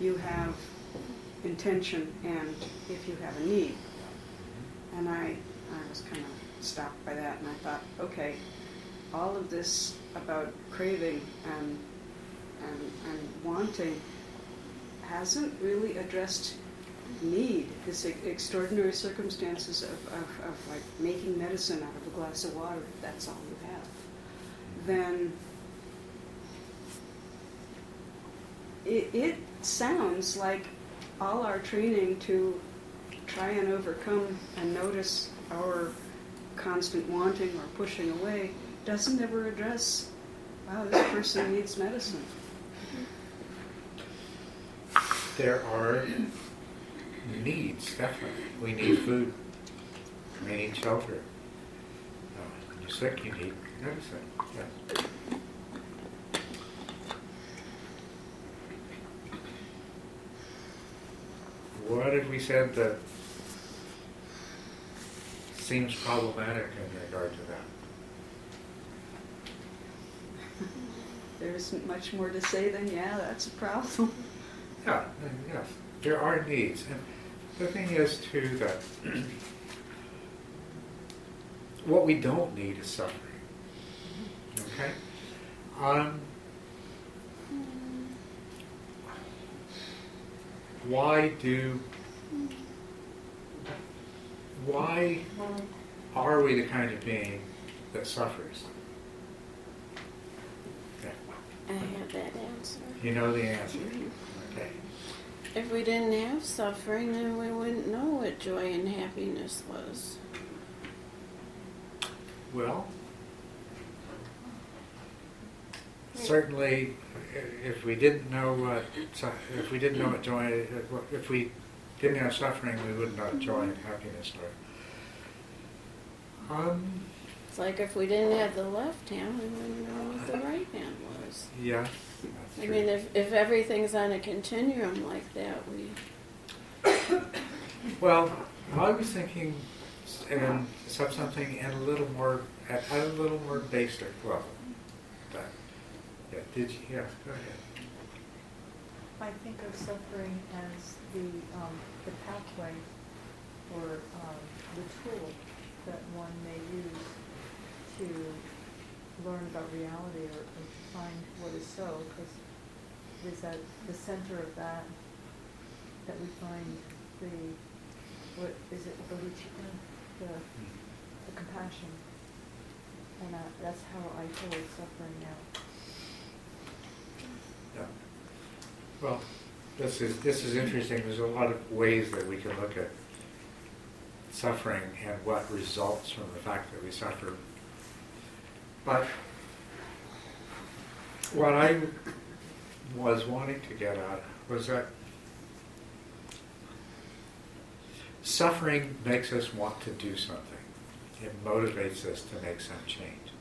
you have intention and if you have a need. And I was kind of stopped by that, and I thought, okay, all of this about craving and wanting hasn't really addressed need, this extraordinary circumstances of like making medicine out of a glass of water, if that's all you have, then it sounds like all our training to try and overcome and notice our constant wanting or pushing away doesn't ever address, wow, this person needs medicine. There are needs, definitely. We need food. We need shelter. When you're sick, you need medicine. Yes. What have we said that seems problematic in regard to that? There isn't much more to say than, yeah, that's a problem. Yeah, yes. There are needs. And the thing is, too, that what we don't need is suffering. Okay? Why are we the kind of being that suffers? Okay. I have that answer. You know the answer. Mhm. Okay. If we didn't have suffering, then we wouldn't know what joy and happiness was. Well, certainly, if we didn't know what joy, if we didn't have suffering, we wouldn't know what joy and happiness were. It's like if we didn't have the left hand, we wouldn't know what the right hand was. Yes, I that's true. mean, if everything's on a continuum like that, we... Well, I was thinking something at a little more basic level. But, yeah, did you? Yeah, go ahead. I think of suffering as the pathway or the tool that one may use to learn about reality or to find what is so, because it is at the center of that we find the bodhicitta, the compassion, and that's how I feel suffering now. Yeah. Well, this is interesting. There's a lot of ways that we can look at suffering and what results from the fact that we suffer. But what I was wanting to get at was that suffering makes us want to do something. It motivates us to make some change.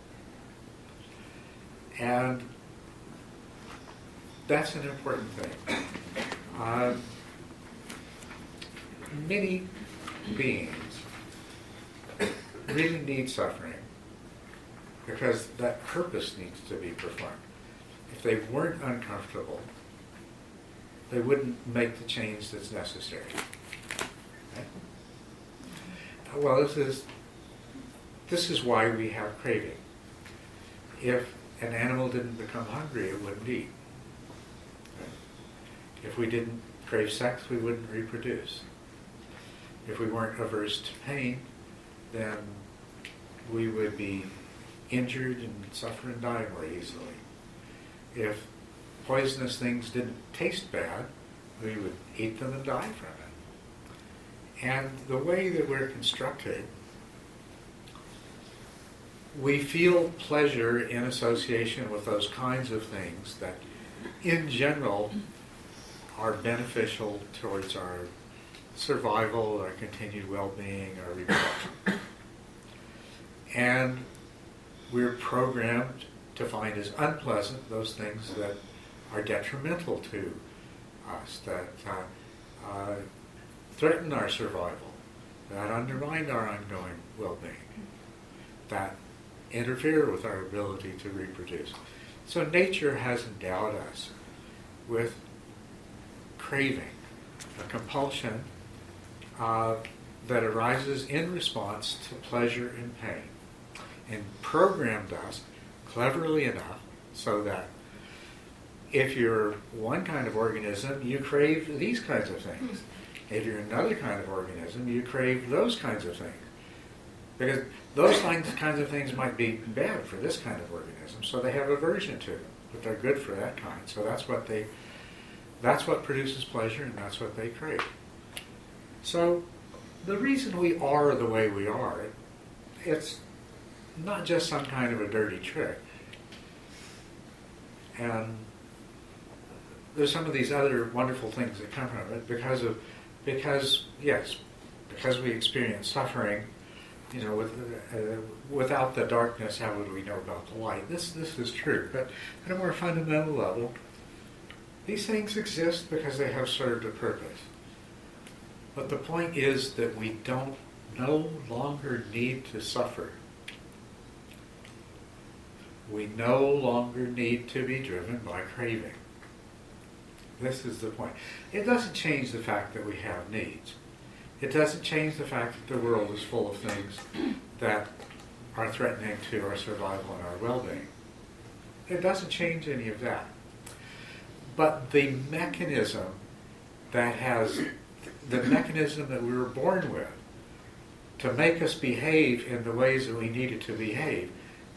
And that's an important thing. Many beings really need suffering because that purpose needs to be performed. If they weren't uncomfortable, they wouldn't make the change that's necessary. Okay? Well, this is why we have craving. If an animal didn't become hungry, it wouldn't eat. If we didn't crave sex, we wouldn't reproduce. If we weren't averse to pain, then we would be injured and suffer and die more easily. If poisonous things didn't taste bad, we would eat them and die from it. And the way that we're constructed, we feel pleasure in association with those kinds of things that, in general, are beneficial towards our survival, our continued well-being, our reproduction. And we're programmed to find as unpleasant those things that are detrimental to us, that threaten our survival, that undermine our ongoing well-being, that interfere with our ability to reproduce. So nature has endowed us with craving, a compulsion that arises in response to pleasure and pain, and programmed us cleverly enough so that if you're one kind of organism, you crave these kinds of things. If you're another kind of organism, you crave those kinds of things. Because those kinds of things might be bad for this kind of organism, so they have aversion to them, but they're good for that kind. So that's what produces pleasure, and that's what they crave. So the reason we are the way we are, it's not just some kind of a dirty trick. And there's some of these other wonderful things that come from it because we experience suffering. Without the darkness, how would we know about the light? This is true, but at a more fundamental level, these things exist because they have served a purpose. But the point is that we don't no longer need to suffer. We no longer need to be driven by craving. This is the point. It doesn't change the fact that we have needs. It doesn't change the fact that the world is full of things that are threatening to our survival and our well-being. It doesn't change any of that. But the mechanism that we were born with to make us behave in the ways that we needed to behave,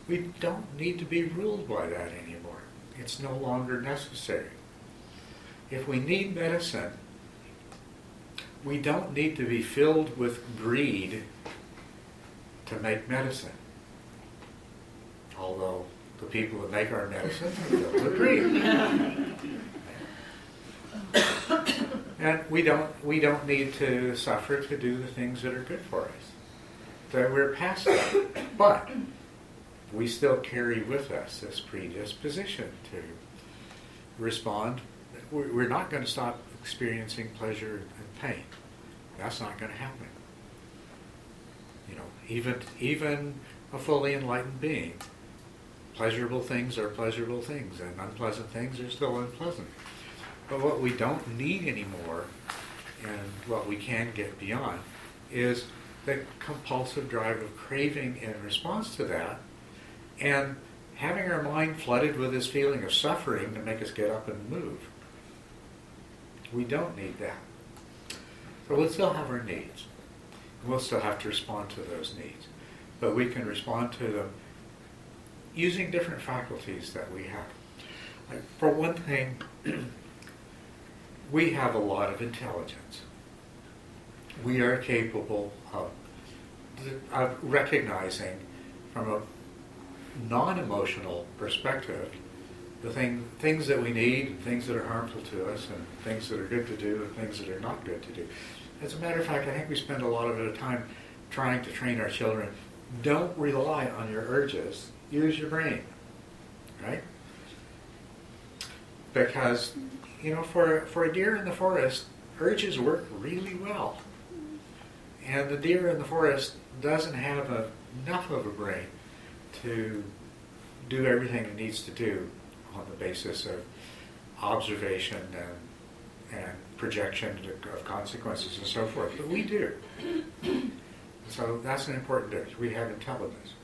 we don't need to be ruled by that anymore. It's no longer necessary. If we need medicine, we don't need to be filled with greed to make medicine. Although the people that make our medicine are filled with greed. And we don't need to suffer to do the things that are good for us. So we're past that. But we still carry with us this predisposition to respond. We're not going to stop experiencing pleasure and pain. That's not going to happen. Even a fully enlightened being, pleasurable things are pleasurable things, and unpleasant things are still unpleasant. But what we don't need anymore, and what we can get beyond, is the compulsive drive of craving in response to that, and having our mind flooded with this feeling of suffering to make us get up and move. We don't need that. But we'll still have our needs. We'll still have to respond to those needs. But we can respond to them using different faculties that we have. For one thing, we have a lot of intelligence. We are capable of recognizing from a non-emotional perspective the things that we need, and things that are harmful to us, and things that are good to do, and things that are not good to do. As a matter of fact, I think we spend a lot of our time trying to train our children. Don't rely on your urges. Use your brain, right? Because, for a deer in the forest, urges work really well. And the deer in the forest doesn't have enough of a brain to do everything it needs to do on the basis of observation and projection of consequences and so forth. But we do. So that's an important difference. We have intelligence.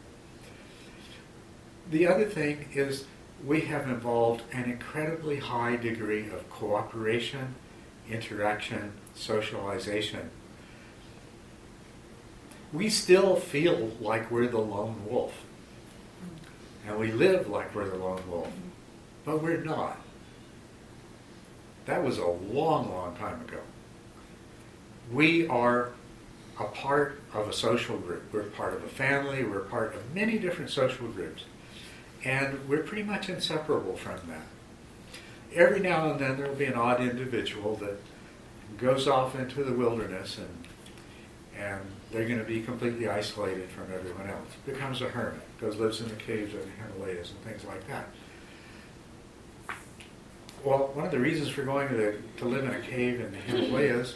The other thing is we have involved an incredibly high degree of cooperation, interaction, socialization. We still feel like we're the lone wolf. And we live like we're the lone wolf. But we're not. That was a long, long time ago. We are a part of a social group. We're part of a family. We're part of many different social groups. And we're pretty much inseparable from that. Every now and then there will be an odd individual that goes off into the wilderness and they're going to be completely isolated from everyone else. Becomes a hermit, lives in the caves of the Himalayas and things like that. Well, one of the reasons for going to live in a cave in the Himalayas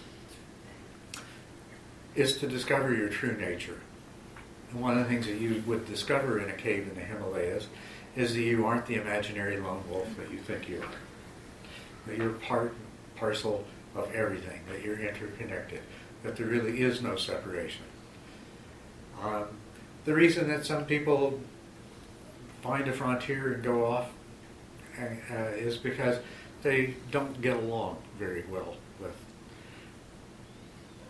is to discover your true nature. And one of the things that you would discover in a cave in the Himalayas is that you aren't the imaginary lone wolf that you think you are. That you're part and parcel of everything, that you're interconnected, that there really is no separation. The reason that some people find a frontier and go off is because they don't get along very well with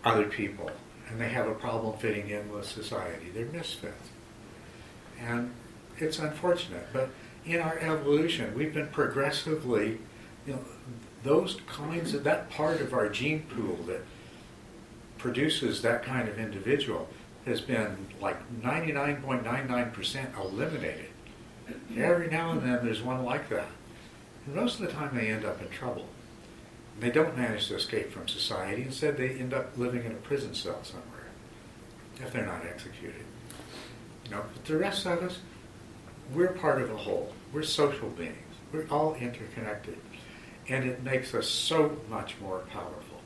other people, and they have a problem fitting in with society. They're misfits. And it's unfortunate, but in our evolution, we've been progressively, those kinds of, that part of our gene pool that produces that kind of individual has been like 99.99% eliminated. Every now and then there's one like that. And most of the time they end up in trouble. And they don't manage to escape from society. Instead they end up living in a prison cell somewhere, if they're not executed. But the rest of us, we're part of a whole. We're social beings. We're all interconnected. And it makes us so much more powerful.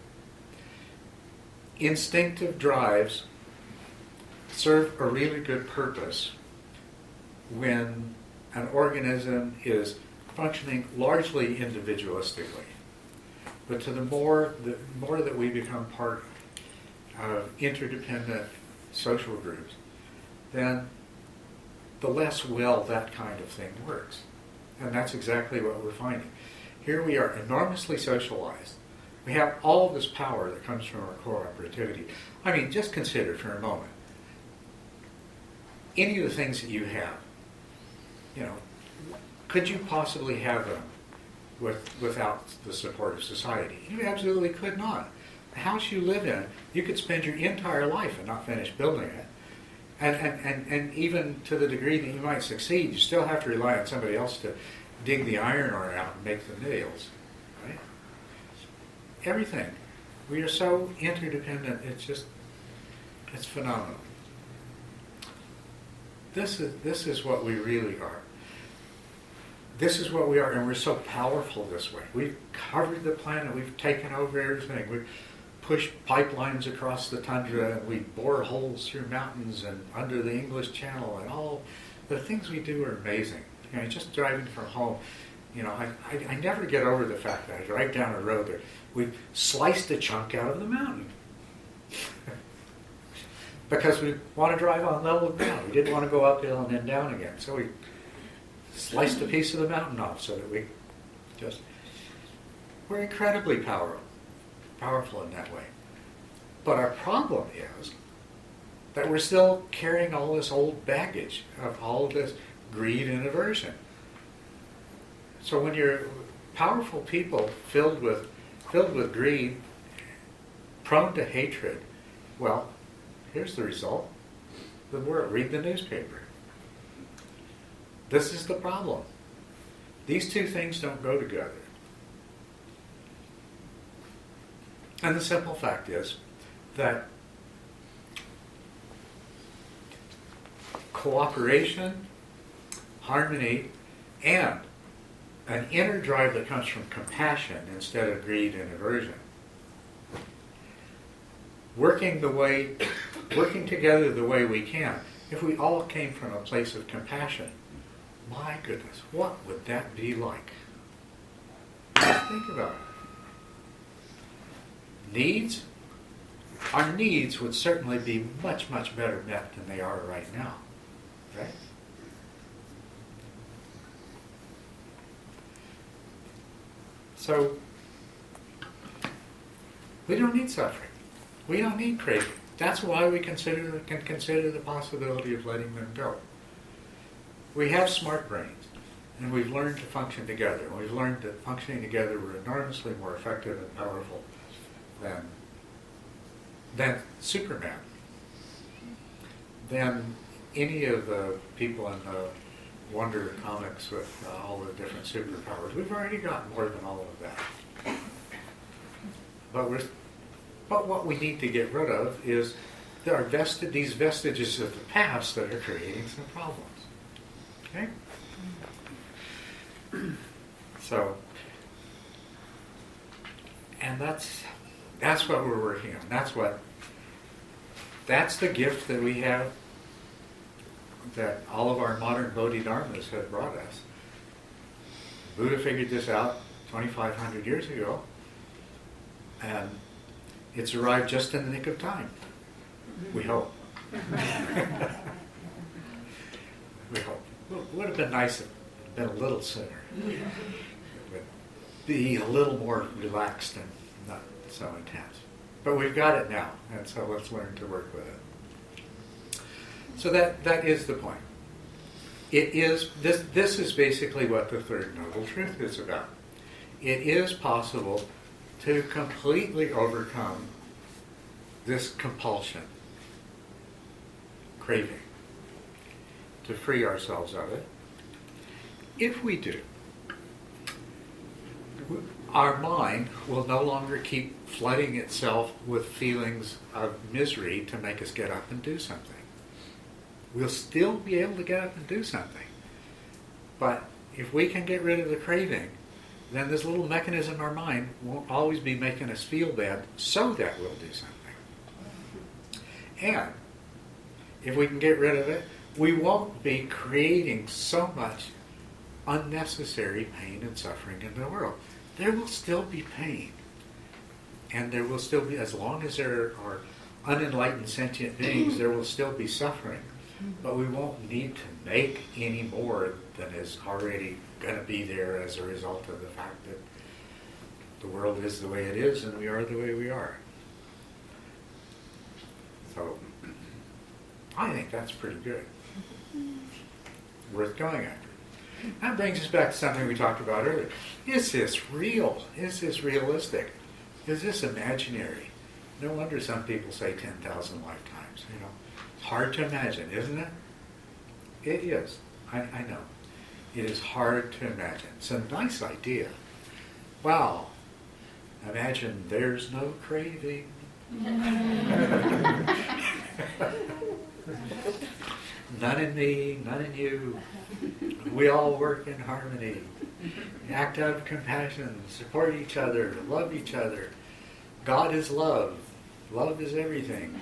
Instinctive drives serve a really good purpose when an organism is functioning largely individualistically. But to the more that we become part of interdependent social groups, then the less well that kind of thing works. And that's exactly what we're finding. Here we are enormously socialized. We have all this power that comes from our cooperativity. I mean, just consider for a moment, any of the things that you have, could you possibly have them without the support of society? You absolutely could not. The house you live in, you could spend your entire life and not finish building it. And even to the degree that you might succeed, you still have to rely on somebody else to dig the iron ore out and make the nails. Right? Everything. We are so interdependent, it's phenomenal. This is what we really are. This is what we are, and we're so powerful this way. We've covered the planet, we've taken over everything. We've pushed pipelines across the tundra, and we bore holes through mountains and under the English Channel, and all the things we do are amazing. Just driving from home, I never get over the fact that I drive down a road there. We've sliced a chunk out of the mountain. Because we want to drive on level ground. We didn't want to go uphill and then down again. So we sliced a piece of the mountain off so that we're incredibly powerful in that way. But our problem is that we're still carrying all this old baggage of all of this greed and aversion. So when you're powerful people filled with greed, prone to hatred, well, here's the result. The world, read the newspaper. This is the problem. These two things don't go together. And the simple fact is that cooperation, harmony, and an inner drive that comes from compassion instead of greed and aversion, working together the way we can. If we all came from a place of compassion, my goodness, what would that be like? Just think about it. Needs? Our needs would certainly be much, much better met than they are right now. Right? So, we don't need suffering. We don't need craving. That's why we can consider the possibility of letting them go. We have smart brains, and we've learned to function together. And we've learned that functioning together we're enormously more effective and powerful than Superman, than any of the people in the Wonder comics with all the different superpowers. We've already got more than all of that. But what we need to get rid of is these vestiges of the past that are creating some problems. Okay? So, and that's what we're working on. That's the gift that we have, that all of our modern Bodhidharmas have brought us. Buddha figured this out 2,500 years ago. And it's arrived just in the nick of time, we hope. We hope. It would have been nice if it had been a little sooner. It would be a little more relaxed and not so intense. But we've got it now, and so let's learn to work with it. So that is the point. It is this is basically what the third noble truth is about. It is possible to completely overcome this compulsion, craving, to free ourselves of it. If we do, our mind will no longer keep flooding itself with feelings of misery to make us get up and do something. We'll still be able to get up and do something. But if we can get rid of the craving, then this little mechanism in our mind won't always be making us feel bad so that we'll do something. And if we can get rid of it, we won't be creating so much unnecessary pain and suffering in the world. There will still be pain. And there will still be, as long as there are unenlightened sentient beings, there will still be suffering. But we won't need to make any more than is already going to be there as a result of the fact that the world is the way it is and we are the way we are. So, I think that's pretty good. Worth going after. That brings us back to something we talked about earlier. Is this real? Is this realistic? Is this imaginary? No wonder some people say 10,000 lifetimes. It's hard to imagine, isn't it? It is. I know. It is hard to imagine. It's a nice idea. Wow. Imagine there's no craving. None in me, none in you. We all work in harmony. Act out of compassion, support each other, love each other. God is love. Love is everything.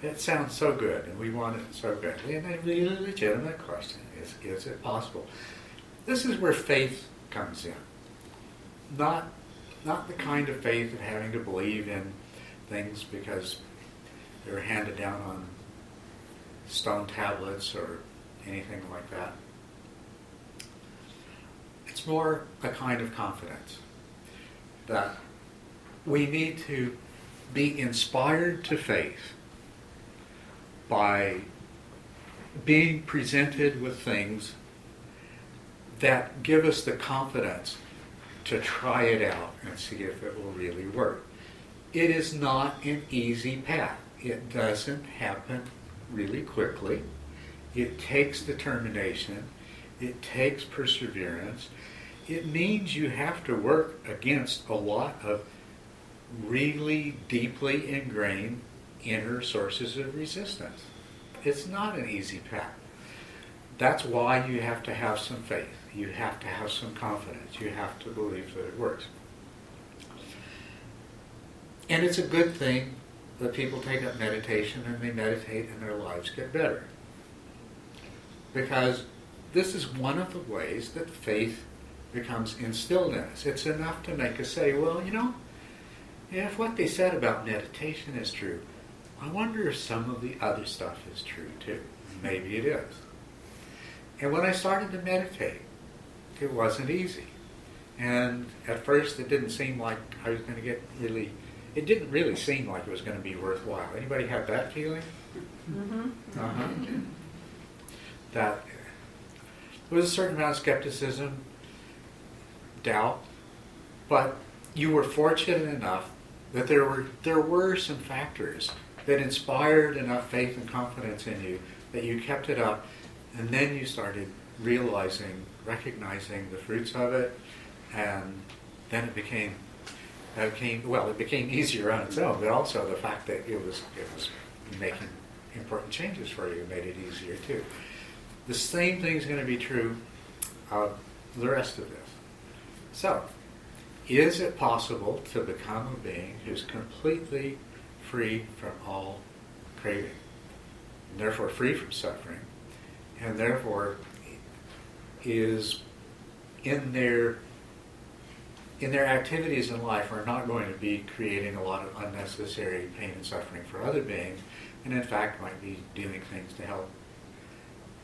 It sounds so good, and we want it so badly. And a really legitimate question is it possible? This is where faith comes in. Not the kind of faith of having to believe in things because they're handed down on stone tablets or anything like that. It's more a kind of confidence that we need to be inspired to faith by being presented with things that give us the confidence to try it out and see if it will really work. It is not an easy path. It doesn't happen really quickly. It takes determination. It takes perseverance. It means you have to work against a lot of really deeply ingrained inner sources of resistance. It's not an easy path. That's why you have to have some faith. You have to have some confidence. You have to believe that it works. And it's a good thing that people take up meditation and they meditate and their lives get better. Because this is one of the ways that faith becomes instilled in us. It's enough to make us say, well, if what they said about meditation is true, I wonder if some of the other stuff is true too. Maybe it is. And when I started to meditate, it wasn't easy. And at first it didn't seem like I was going to get really, it didn't really seem like it was going to be worthwhile. Anybody have that feeling? Mm-hmm. Uh-huh. That there was a certain amount of skepticism, doubt, but you were fortunate enough that there were some factors that inspired enough faith and confidence in you that you kept it up, and then you started recognizing the fruits of it, and then it became easier on its own, but also the fact that it was making important changes for you made it easier too. The same thing is going to be true of the rest of this. So, is it possible to become a being who's completely free from all craving, and therefore free from suffering, and therefore is in their in their activities in life are not going to be creating a lot of unnecessary pain and suffering for other beings, and in fact might be doing things to help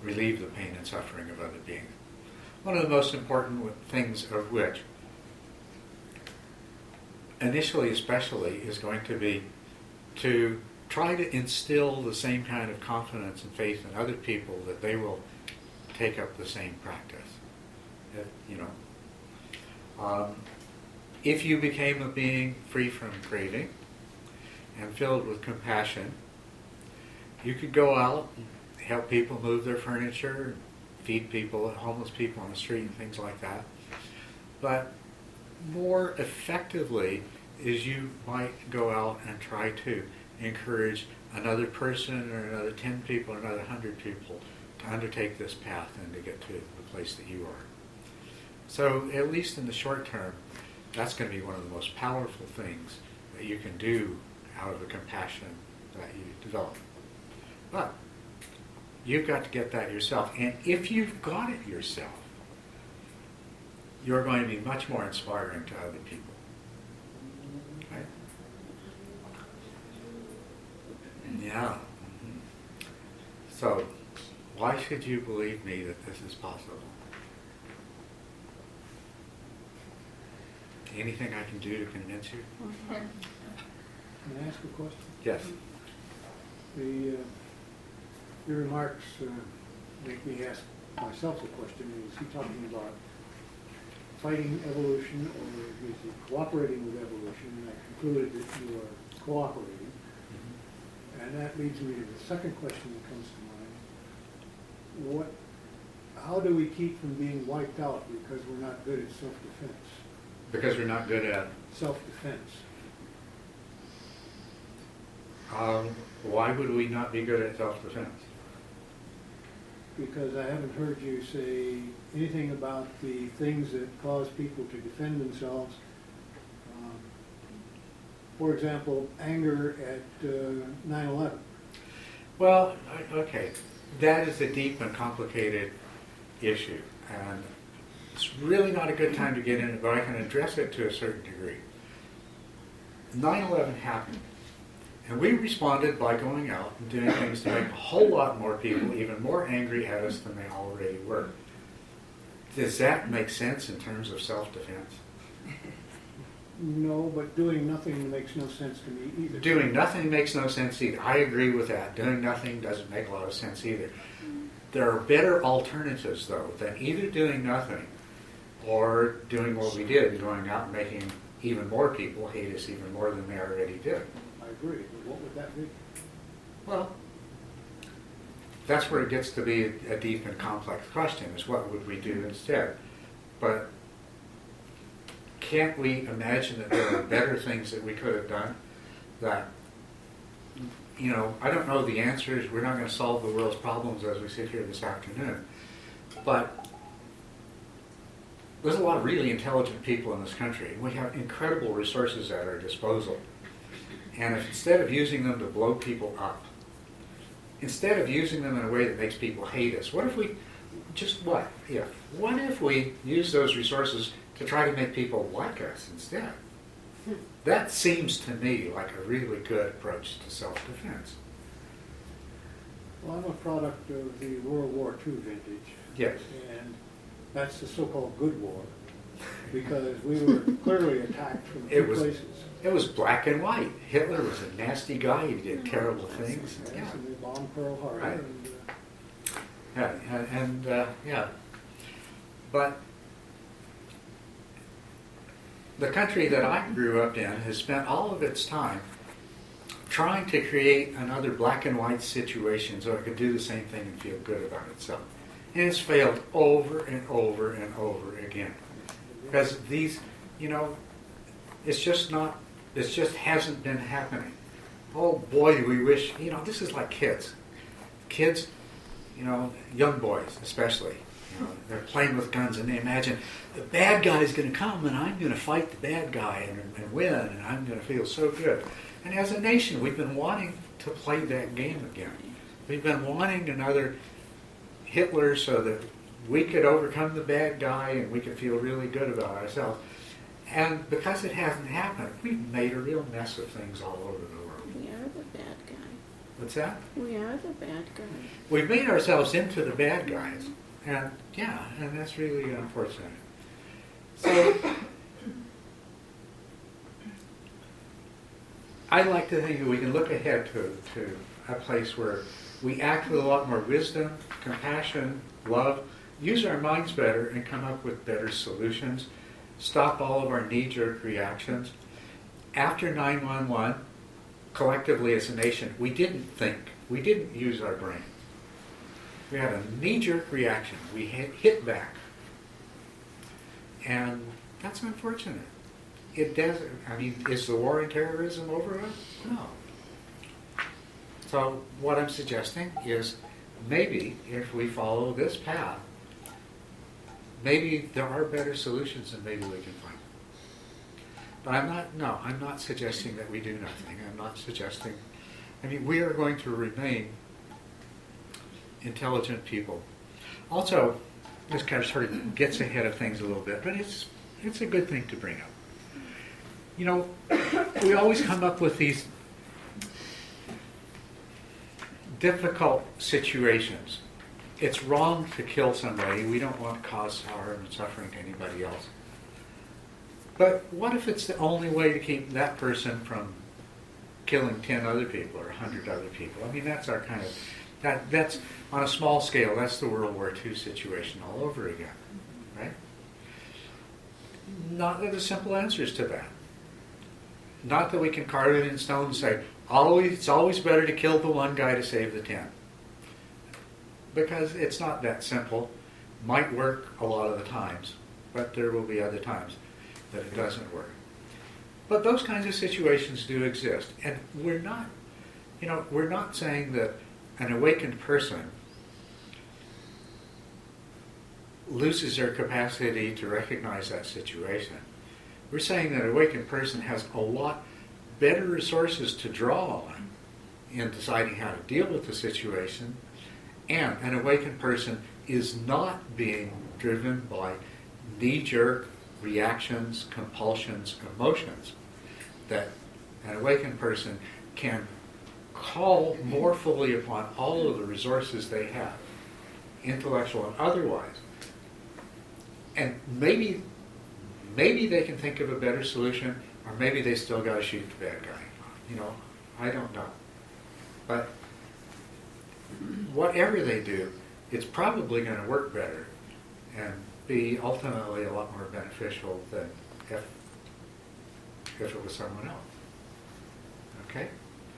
relieve the pain and suffering of other beings. One of the most important things of which, initially especially, is going to be to try to instill the same kind of confidence and faith in other people that they will take up the same practice. If you became a being free from craving and filled with compassion, you could go out and help people move their furniture, feed people, homeless people on the street and things like that. But more effectively is you might go out and try to encourage another person or another 10 people or another 100 people to undertake this path and to get to the place that you are. So at least in the short term, that's going to be one of the most powerful things that you can do out of the compassion that you develop. But you've got to get that yourself. And if you've got it yourself, you're going to be much more inspiring to other people. Right? Yeah. Mm-hmm. So, why should you believe me that this is possible? Anything I can do to convince you? Can I ask a question? Yes. Your remarks make me ask myself the question, is he talking about fighting evolution or is he cooperating with evolution? And I concluded that you are cooperating. Mm-hmm. And that leads me to the second question that comes to mind. How do we keep from being wiped out because we're not good at self-defense? Because we're not good at Self-defense. Why would we not be good at self-defense? Because I haven't heard you say anything about the things that cause people to defend themselves. For example, anger at 9/11. Well, okay, that is a deep and complicated issue, and it's really not a good time to get in it, but I can address it to a certain degree. 9/11 happened, and we responded by going out and doing things to make a whole lot more people even more angry at us than they already were. Does that make sense in terms of self-defense? No, but doing nothing makes no sense to me either. Doing nothing makes no sense either. I agree with that. Doing nothing doesn't make a lot of sense either. There are better alternatives, though, than either doing nothing or doing what we did, going out and making even more people hate us even more than they already did. I agree, but what would that be? Well, that's where it gets to be a deep and complex question, is what would we do instead? But can't we imagine that there are better things that we could have done that, I don't know the answers. We're not going to solve the world's problems as we sit here this afternoon. But there's a lot of really intelligent people in this country. We have incredible resources at our disposal. And if instead of using them to blow people up, instead of using them in a way that makes people hate us, what if we, what if we use those resources to try to make people like us instead? That seems to me like a really good approach to self-defense. Well, I'm a product of the World War II vintage. Yes. And that's the so-called good war, because we were clearly attacked from two places. It was black and white. Hitler was a nasty guy. He did terrible things. Yes, Yeah. and we bombed Pearl Harbor. Right. And, Yeah. But the country that I grew up in has spent all of its time trying to create another black and white situation so it could do the same thing and feel good about itself. And it's failed over and over and over again. Because these, it just hasn't been happening. Oh boy, do we wish, this is like kids. Kids, young boys especially, they're playing with guns and they imagine the bad guy's going to come and I'm going to fight the bad guy and win and I'm going to feel so good. And as a nation, we've been wanting to play that game again. We've been wanting another Hitler so that we could overcome the bad guy and we could feel really good about ourselves. And because it hasn't happened, we've made a real mess of things all over the world. We are the bad guy. What's that? We are the bad guy. We've made ourselves into the bad guys. And yeah, and that's really unfortunate. So I like to think that we can look ahead to a place where we act with a lot more wisdom, compassion, love, use our minds better, and come up with better solutions, stop all of our knee-jerk reactions. After 9/11, collectively as a nation, we didn't think, we didn't use our brain. We had a knee-jerk reaction. We hit back. And that's unfortunate. It doesn't, I mean, is the war on terrorism over us? No. So what I'm suggesting is maybe if we follow this path, maybe there are better solutions and maybe we can find them. But I'm not suggesting that we do nothing. I'm not suggesting, I mean, we are going to remain intelligent people. Also, this kind of sort of gets ahead of things a little bit, but it's a good thing to bring up. You know, we always come up with these difficult situations. It's wrong to kill somebody. We don't want to cause harm and suffering to anybody else. But what if it's the only way to keep that person from killing 10 other people or 100 other people? I mean, that's our kind of, that's on a small scale, that's the World War II situation all over again, right? Not that there's simple answers to that. Not that we can carve it in stone and say, it's always better to kill the one guy to save the 10. Because it's not that simple. Might work a lot of the times, but there will be other times that it doesn't work. But those kinds of situations do exist. And we're not saying that an awakened person loses their capacity to recognize that situation. We're saying that an awakened person has a lot better resources to draw on in deciding how to deal with the situation, and an awakened person is not being driven by knee-jerk reactions, compulsions, emotions. That an awakened person can call more fully upon all of the resources they have, intellectual and otherwise. And maybe they can think of a better solution, or maybe they still got to shoot the bad guy. You know, I don't know. But whatever they do, it's probably going to work better and be ultimately a lot more beneficial than if it was someone else. Okay?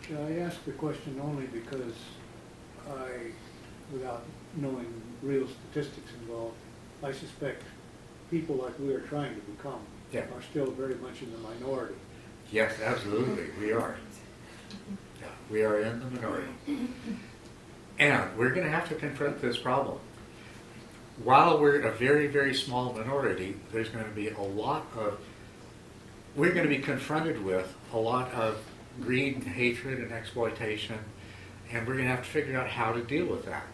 Yeah, I ask the question only because without knowing real statistics involved, I suspect people like we are trying to become are still very much in the minority. Yes, absolutely, we are. Yeah, we are in the minority. And we're going to have to confront this problem. While we're a very, very small minority, there's going to be we're going to be confronted with a lot of greed and hatred and exploitation, and we're going to have to figure out how to deal with that.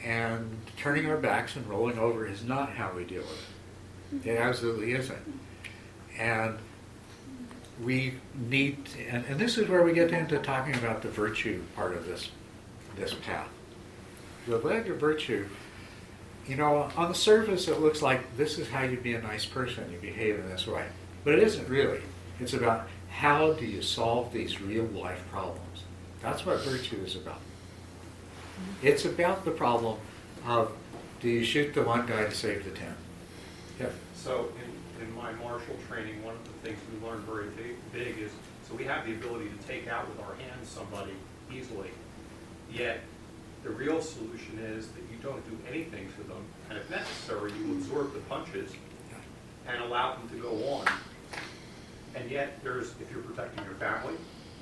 And turning our backs and rolling over is not how we deal with it. It absolutely isn't. And we need, and this is where we get into talking about the virtue part of this path. The leg of virtue, you know, on the surface it looks like this is how you be a nice person, you behave in this way. But it isn't really. It's about how do you solve these real life problems. That's what virtue is about. It's about the problem of, do you shoot the one guy to save the 10? Yeah. So in my martial training, one of the things we learned very big is, so we have the ability to take out with our hands somebody easily, yet the real solution is that you don't do anything to them, and if necessary, you absorb the punches and allow them to go on. And yet, if you're protecting your family,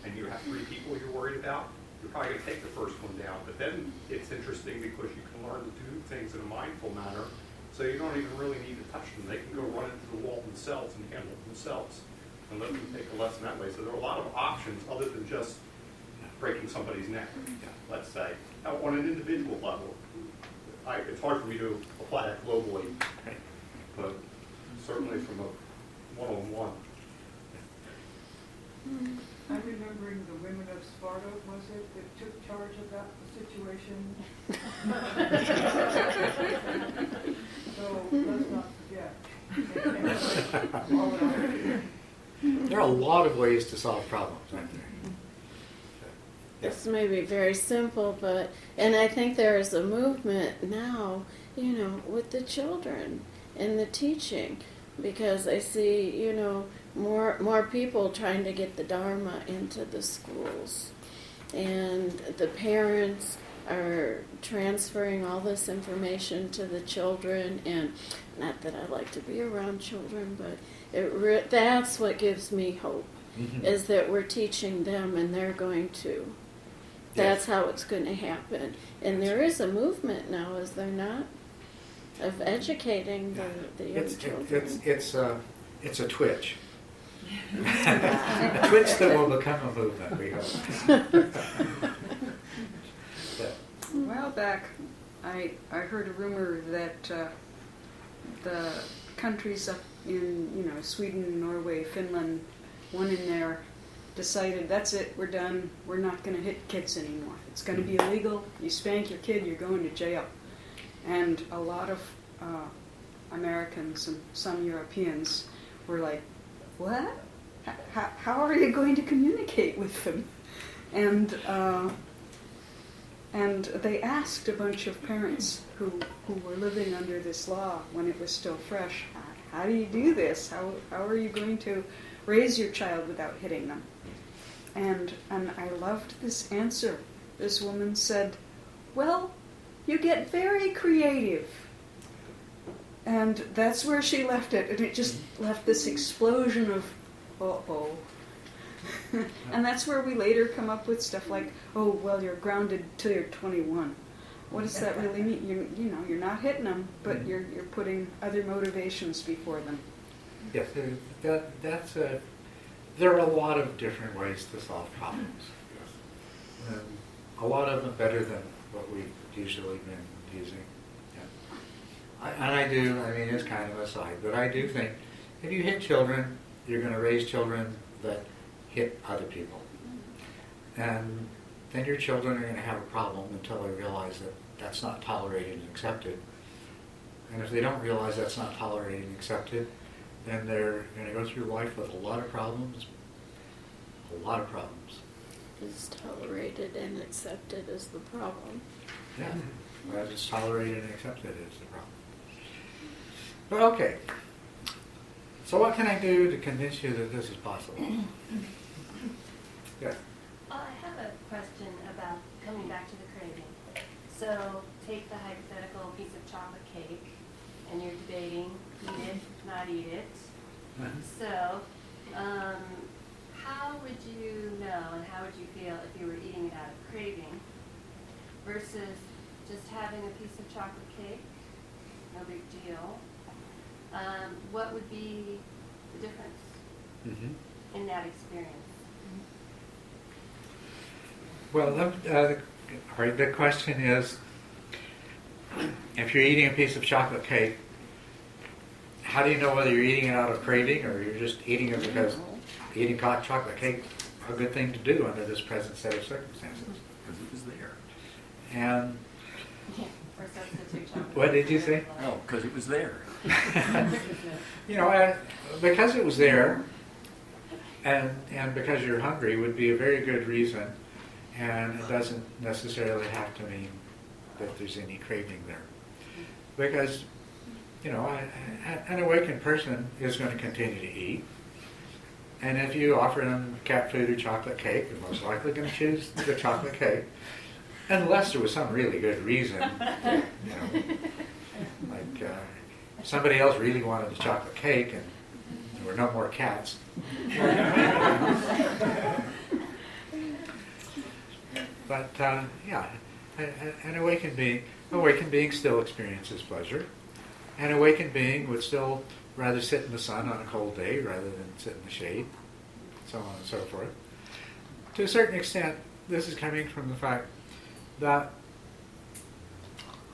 and you have 3 people you're worried about, you're probably going to take the first one down. But then it's interesting because you can learn to do things in a mindful manner, so you don't even really need to touch them. They can go run into the wall themselves and handle it themselves, and let them take a lesson that way. So there are a lot of options other than just breaking somebody's neck, let's say. Now, on an individual level, it's hard for me to apply that globally, but certainly from a one-on-one. I'm remembering the women of Sparta, was it, that took charge of that situation? So let's not forget. All that. There are a lot of ways to solve problems, aren't there? This may be very simple, and I think there is a movement now, with the children and the teaching, because I see, more people trying to get the Dharma into the schools, and the parents are transferring all this information to the children, and not that I like to be around children, but that's what gives me hope, is that we're teaching them and they're going to. That's how it's going to happen. And there is a movement now, is there not, of educating the young children? It's a twitch. A twitch that will become a movement, we hope. A while back, I heard a rumor that the countries up in, Sweden, Norway, Finland, one in there, decided, that's it, we're done, we're not going to hit kids anymore. It's going to be illegal. You spank your kid, you're going to jail. And a lot of Americans and some Europeans were like, what? How are you going to communicate with them? And they asked a bunch of parents who were living under this law when it was still fresh, how do you do this? How are you going to raise your child without hitting them? And I loved this answer. This woman said, well, you get very creative. And that's where she left it. And it just left this explosion of, uh-oh. And that's where we later come up with stuff like, oh, well, you're grounded till you're 21. What does that really mean? You're not hitting them, but you're putting other motivations before them. Yes, there are a lot of different ways to solve problems. And a lot of them better than what we've usually been using. Yeah. It's kind of a side, but I do think if you hit children, you're going to raise children that hit other people. And then your children are going to have a problem until they realize that that's not tolerated and accepted. And if they don't realize that's not tolerated and accepted, then they're going to go through life with a lot of problems. A lot of problems. Is tolerated and accepted is the problem. Yeah, whether it's tolerated and accepted is the problem. But okay, so what can I do to convince you that this is possible? Yeah. I have a question about coming back to the craving. So take the hypothetical piece of chocolate cake, and you're debating, eat it, not eat it. So, how would you know and how would you feel if you were eating it out of craving versus just having a piece of chocolate cake? No big deal. What would be the difference in that experience? Well, the question is, if you're eating a piece of chocolate cake, how do you know whether you're eating it out of craving or you're just eating it because eating hot chocolate cake is a good thing to do under this present set of circumstances? Because it was there. And Or substitute chocolate. what did you say? No, because it was there. Because it was there, and because you're hungry would be a very good reason, and it doesn't necessarily have to mean that there's any craving there. Because, an awakened person is going to continue to eat, and if you offer them cat food or chocolate cake, they're most likely going to choose the chocolate cake, unless there was some really good reason, like somebody else really wanted the chocolate cake and there were no more cats. But an awakened being still experiences pleasure. An awakened being would still rather sit in the sun on a cold day rather than sit in the shade, so on and so forth. To a certain extent, this is coming from the fact that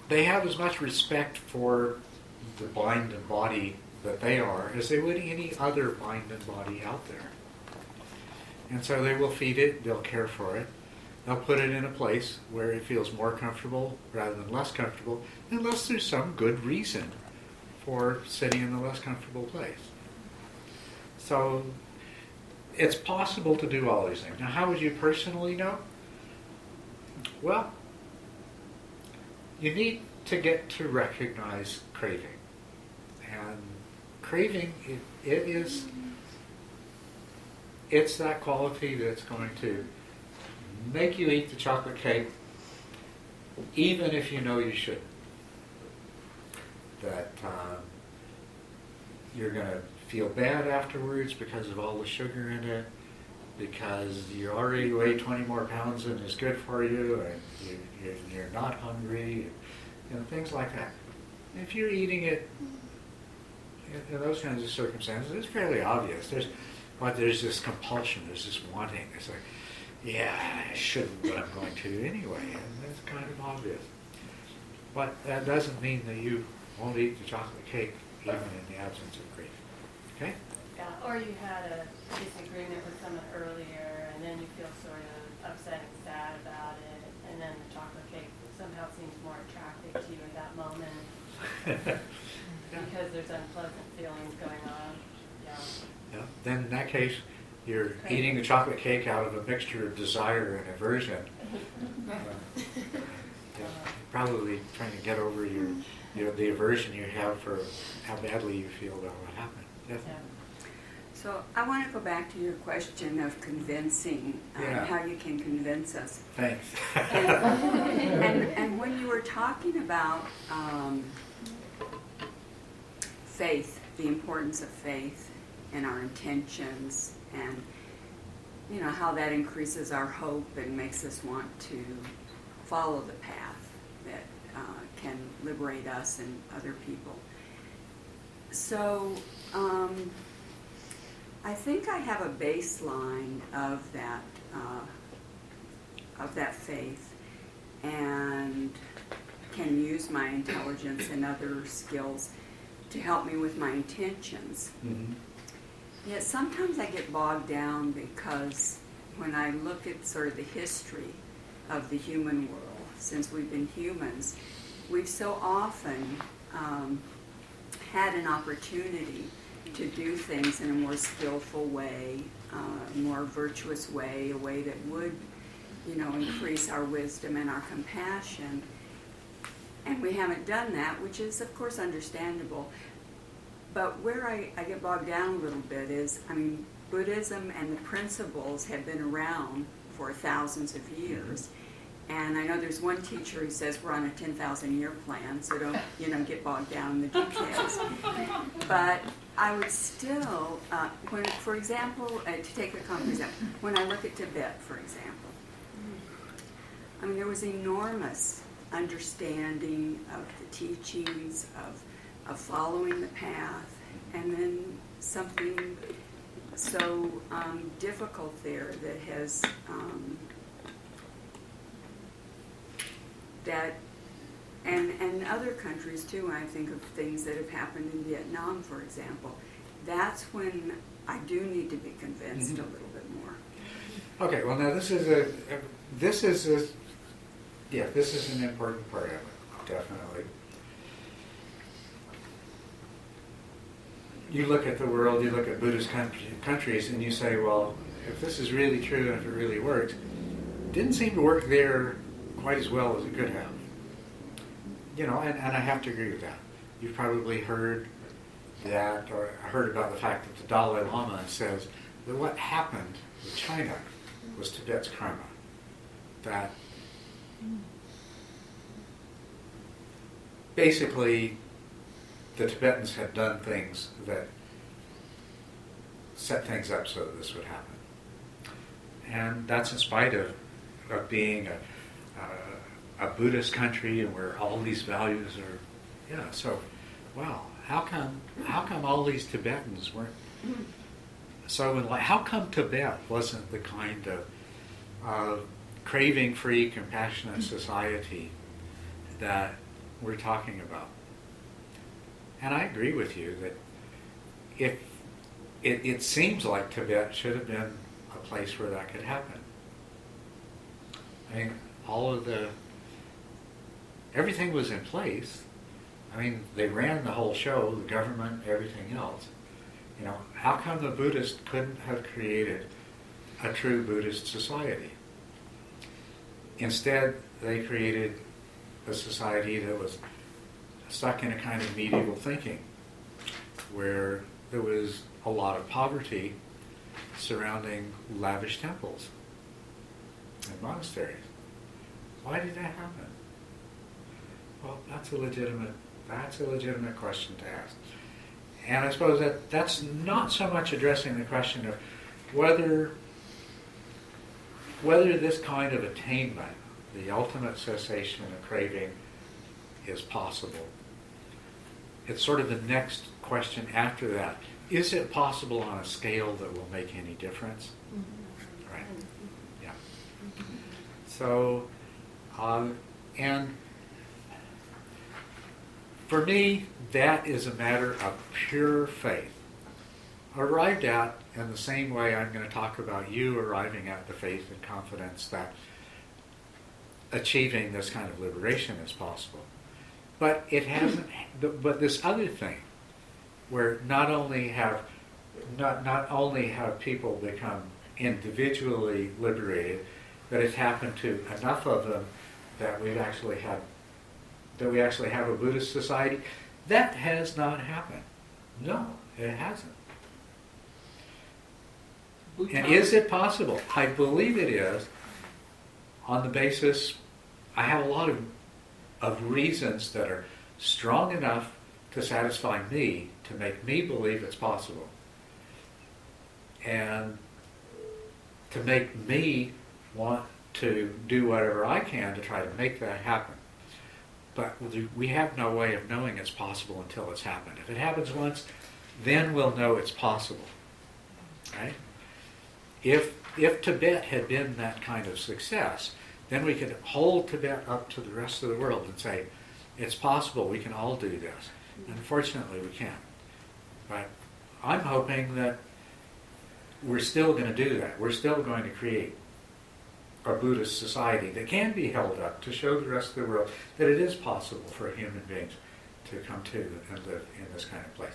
they have as much respect for the mind and body that they are as they would any other mind and body out there. And so they will feed it, they'll care for it, they'll put it in a place where it feels more comfortable rather than less comfortable, unless there's some good reason for sitting in the less comfortable place. So it's possible to do all these things. Now, how would you personally know? Well, you need to get to recognize craving. And craving, it's that quality that's going to make you eat the chocolate cake even if you know you shouldn't. That you're going to feel bad afterwards because of all the sugar in it, because you already weigh 20 more pounds than is good for you, and you're not hungry, things like that. If you're eating it in those kinds of circumstances, it's fairly obvious. There's this compulsion, there's this wanting. It's like, yeah, I shouldn't, but I'm going to anyway, and it's kind of obvious. But that doesn't mean that you won't eat the chocolate cake even in the absence of craving. Okay? Yeah, or you had a disagreement with someone earlier, and then you feel sort of upset and sad about it, and then the chocolate cake somehow seems more attractive to you in that moment because there's unpleasant feelings going on. Yeah. Then in that case, you're eating the chocolate cake out of a mixture of desire and aversion. Probably trying to get over the aversion you have for how badly you feel about what happened. Yes? Yeah. So I want to go back to your question of convincing, Yeah. how you can convince us. Thanks. And when you were talking about faith, the importance of faith and our intentions, and how that increases our hope and makes us want to follow the path that can liberate us and other people. So I think I have a baseline of that faith, and can use my intelligence and other skills to help me with my intentions. Mm-hmm. Yet sometimes I get bogged down because when I look at sort of the history of the human world, since we've been humans, we've so often had an opportunity to do things in a more skillful way, a more virtuous way, a way that would, increase our wisdom and our compassion. And we haven't done that, which is, of course, understandable. But where I get bogged down a little bit is, Buddhism and the principles have been around for thousands of years. And I know there's one teacher who says we're on a 10,000-year plan, so don't, get bogged down in the details. But I would still, for example, to take a common example, when I look at Tibet, for example, there was enormous understanding of the teachings, of following the path, and then something so difficult there that has that, and other countries too. I think of things that have happened in Vietnam, for example. That's when I do need to be convinced a little bit more. Okay, well now this is an important part of it, definitely. You look at the world, you look at Buddhist countries, and you say, well, if this is really true and if it really works, it didn't seem to work there quite as well as it could have. And I have to agree with that. You've probably heard that, or heard about the fact that the Dalai Lama says that what happened with China was Tibet's karma. That basically the Tibetans had done things that set things up so that this would happen. And that's in spite of being a Buddhist country and where all these values are, so, wow, how come all these Tibetans weren't so enlightened? How come Tibet wasn't the kind of craving-free, compassionate society that we're talking about? And I agree with you that it seems like Tibet should have been a place where that could happen. I mean, everything was in place. I mean, they ran the whole show, the government, everything else. You know, how come the Buddhists couldn't have created a true Buddhist society? Instead, they created a society that was stuck in a kind of medieval thinking, where there was a lot of poverty surrounding lavish temples and monasteries. Why did that happen? Well, that's a legitimate question to ask. And I suppose that's not so much addressing the question of whether this kind of attainment, the ultimate cessation of craving, is possible. It's sort of the next question after that. Is it possible on a scale that will make any difference? Mm-hmm. Right? Yeah. So, and for me, that is a matter of pure faith. Arrived at in the same way I'm going to talk about you arriving at the faith and confidence that achieving this kind of liberation is possible. But it hasn't. But this other thing, where not only have people become individually liberated, but it's happened to enough of them that we actually have a Buddhist society. That has not happened. No, it hasn't. And is it possible? I believe it is, on the basis, I have a lot of reasons that are strong enough to satisfy me, to make me believe it's possible. And to make me want to do whatever I can to try to make that happen. But we have no way of knowing it's possible until it's happened. If it happens once, then we'll know it's possible. Right? If Tibet had been that kind of success, then we could hold Tibet up to the rest of the world and say, it's possible, we can all do this. Unfortunately, we can't. But I'm hoping that we're still going to do that. We're still going to create a Buddhist society that can be held up to show the rest of the world that it is possible for human beings to come to and live in this kind of place.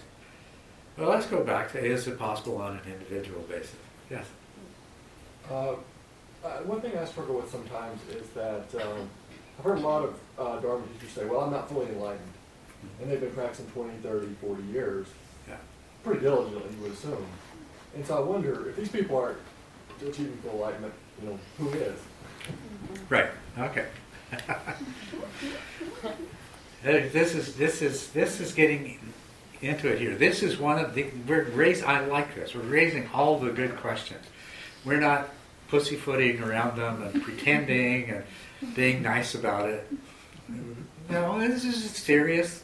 Well, let's go back to, is it possible on an individual basis? Yes? One thing I struggle with sometimes is that I've heard a lot of Dharma teachers say, well, I'm not fully enlightened. And they've been practicing 20, 30, 40 years, Yeah. pretty diligently, you would assume. And so I wonder, if these people aren't achieving full enlightenment, who is? Right. Okay. This is getting into it here. This is one of the I like this. We're raising all the good questions. We're not pussyfooting around them and pretending and being nice about it. No, this is serious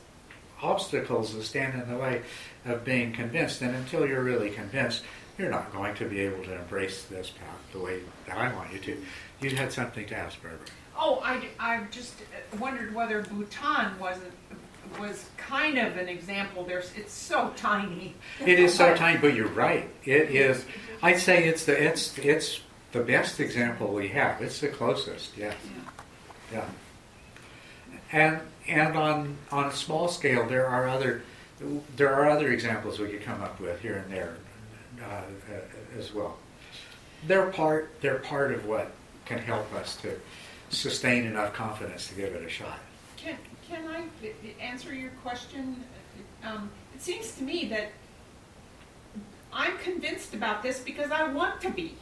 obstacles that stand in the way of being convinced. And until you're really convinced, you're not going to be able to embrace this path the way that I want you to. You had something to ask, Barbara. Oh, I just wondered whether Bhutan was kind of an example. It's so tiny. It is so tiny, but you're right. It is. I'd say it's the best example we have. It's the closest. Yes. Yeah. And on a small scale, there are other examples we could come up with here and there as well. They're part of what can help us to sustain enough confidence to give it a shot. Can I answer your question? It seems to me that I'm convinced about this because I want to be.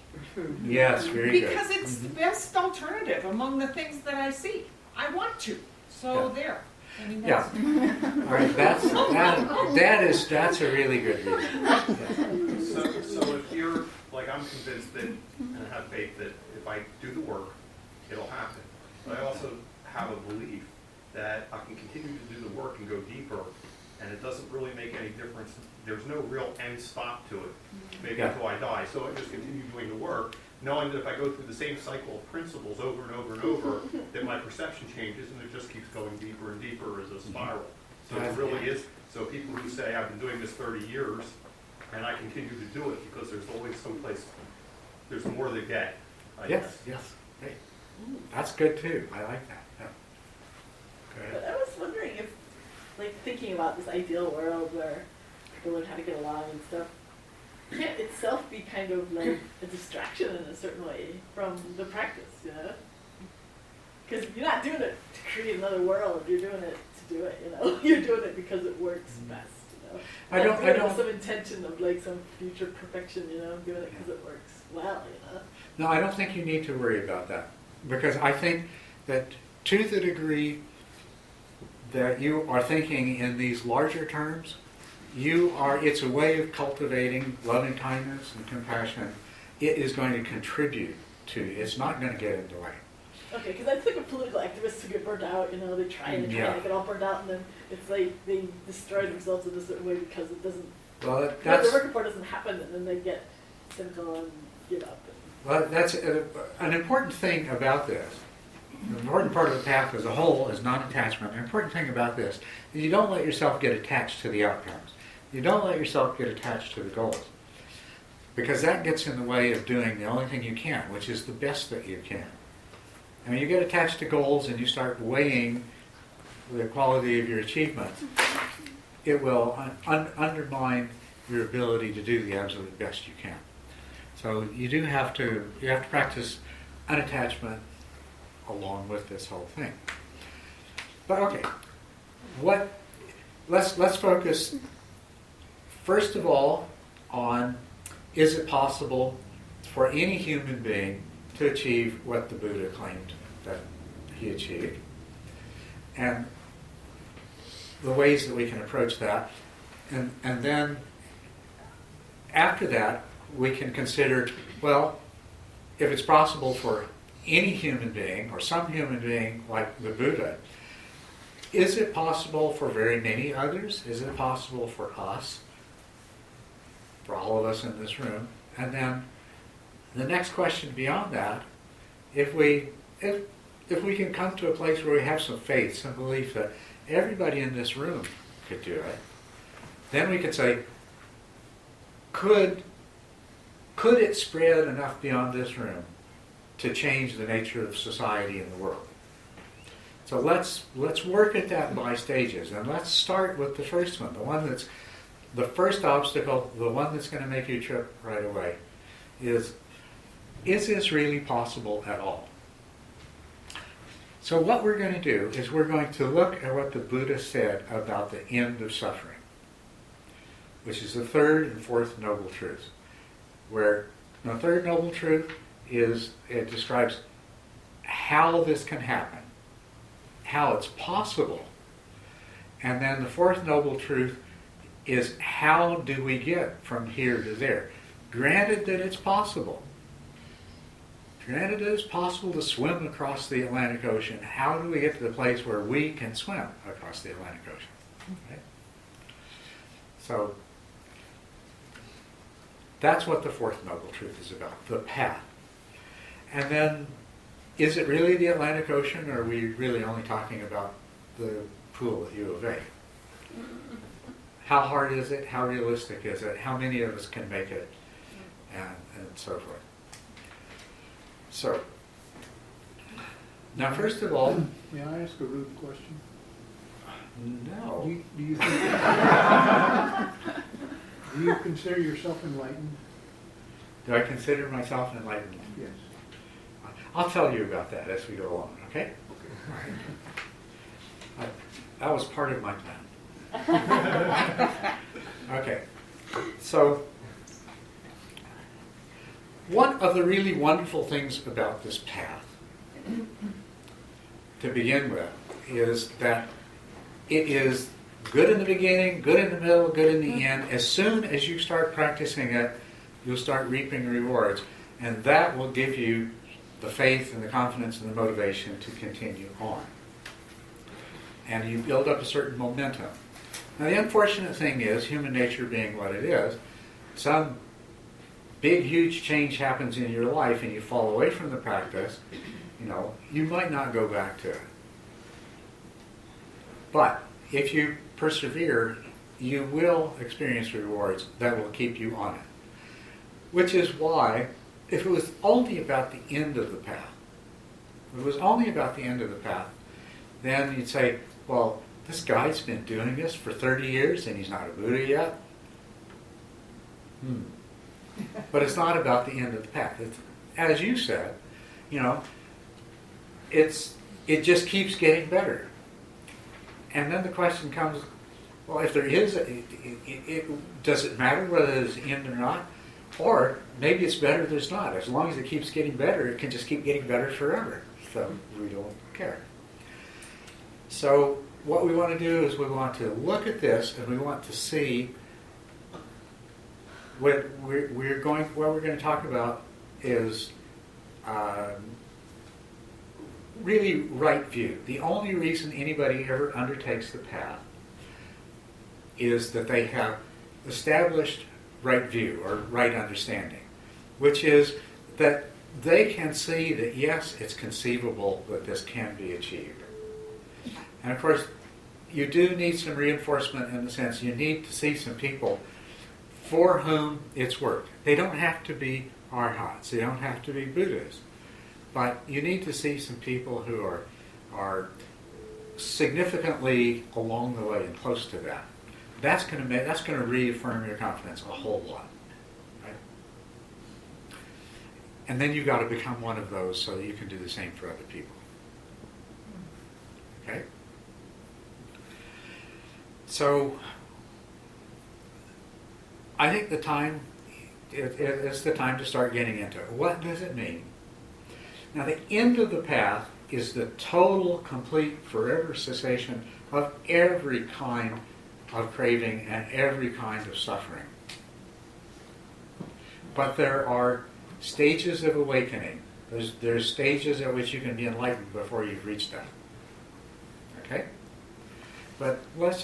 Yes, very good. Because it's the best alternative among the things that I see. I want to. So there. I mean, that's All right, that's a really good reason. Yeah. So if you're, like I'm convinced that, and I have faith that if I do the work, it'll happen. But I also have a belief that I can continue to do the work and go deeper, and it doesn't really make any difference. There's no real end stop to it, maybe until I die. So I just continue doing the work, knowing that if I go through the same cycle of principles over and over and over, that my perception changes and it just keeps going deeper and deeper as a spiral. So it really is, so people who say, I've been doing this 30 years, and I continue to do it because there's always someplace, there's more to get. I Yes, guess. yes. Hey, that's good too. I like that. Yeah. Go But ahead. I was wondering if, like, thinking about this ideal world where people learn how to get along and stuff, can't itself be kind of like a distraction in a certain way from the practice, you know? Because you're not doing it to create another world, you're doing it to do it, you know? You're doing it because it works best, you know? I don't- Not doing I it don't- with some intention of like some future perfection, you know? Doing it because it works well, you know? No, I don't think you need to worry about that, because I think that to the degree that you are thinking in these larger terms, it's a way of cultivating loving kindness and compassion. It is going to contribute to, it's not going to get in the way. Okay, because I think of political activists who get burnt out, you know, they try and Yeah. they get all burnt out, and then it's like they destroy themselves in a certain way because it doesn't, Well, what that's, they're working for doesn't happen, and then they get cynical and give up. an important thing about this. The important part of the path as a whole is non-attachment. The important thing about this is you don't let yourself get attached to the outcomes. You don't let yourself get attached to the goals. Because that gets in the way of doing the only thing you can, which is the best that you can. I mean, you get attached to goals and you start weighing the quality of your achievements, it will undermine your ability to do the absolute best you can. So you have to practice unattachment along with this whole thing. But okay, let's focus first of all on, is it possible for any human being to achieve what the Buddha claimed that he achieved? And the ways that we can approach that. And then after that, we can consider, well, if it's possible for any human being or some human being like the Buddha, is it possible for very many others? Is it possible for us? For all of us in this room? And then the next question beyond that, if we can come to a place where we have some faith, some belief that everybody in this room could do it, then we could say, could it spread enough beyond this room to change the nature of society and the world? So let's work at that by stages, and let's start with the first one, the one that's the first obstacle, the one that's going to make you trip right away, is this really possible at all? So what we're going to do is we're going to look at what the Buddha said about the end of suffering, which is the third and fourth noble truths. Where the third noble truth is, it describes how this can happen, how it's possible. And then the fourth noble truth is, how do we get from here to there? Granted that it's possible. Granted that it's possible to swim across the Atlantic Ocean, how do we get to the place where we can swim across the Atlantic Ocean? Right? So that's what the fourth noble truth is about, the path. And then, is it really the Atlantic Ocean, or are we really only talking about the pool at U of A? How hard is it? How realistic is it? How many of us can make it? And so forth. So, now first of all... May I ask a rude question? No. Do you think... Do you consider yourself enlightened? Do I consider myself enlightened? Yes. I'll tell you about that as we go along, okay? That was part of my plan. Okay. So, one of the really wonderful things about this path, to begin with, is that it is good in the beginning, good in the middle, good in the end. As soon as you start practicing it, you'll start reaping rewards. And that will give you the faith and the confidence and the motivation to continue on. And you build up a certain momentum. Now the unfortunate thing is, human nature being what it is, some big, huge change happens in your life and you fall away from the practice, you might not go back to it. But if you persevere you will experience rewards that will keep you on it. Which is why, if it was only about the end of the path, then you'd say, well, this guy's been doing this for 30 years and he's not a Buddha yet. But it's not about the end of the path. It's, as you said, it just keeps getting better. And then the question comes, well, if there is, does it matter whether it's the end or not? Or maybe it's better there's not. As long as it keeps getting better, it can just keep getting better forever. So we don't care. So what we want to do is we want to look at this and we want to see what we're going to talk about is really right view. The only reason anybody ever undertakes the path is that they have established right view or right understanding, which is that they can see that yes, it's conceivable that this can be achieved. And of course, you do need some reinforcement in the sense you need to see some people for whom it's worked. They don't have to be arhats, they don't have to be Buddhas, but you need to see some people who are significantly along the way and close to that. That's going to reaffirm your confidence a whole lot, right? And then you've got to become one of those so that you can do the same for other people. Okay? So I think it's the time to start getting into it. What does it mean? Now, the end of the path is the total, complete, forever cessation of every kind of craving and every kind of suffering. But there are stages of awakening. There's stages at which you can be enlightened before you've reached that. Okay? But let's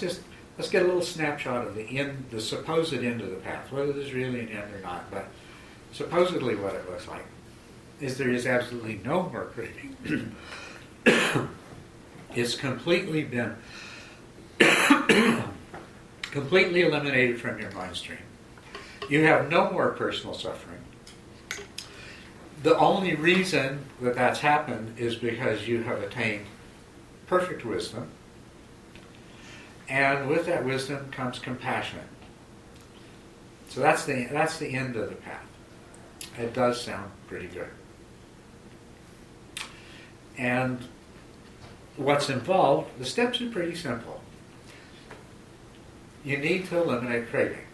get a little snapshot of the supposed end of the path, whether there's really an end or not. But supposedly what it looks like is there is absolutely no more craving. It's completely been completely eliminated from your mind stream. You have no more personal suffering. The only reason that that's happened is because you have attained perfect wisdom. And with that wisdom comes compassion. So that's the end of the path. It does sound pretty good. And what's involved, the steps are pretty simple. You need to eliminate craving.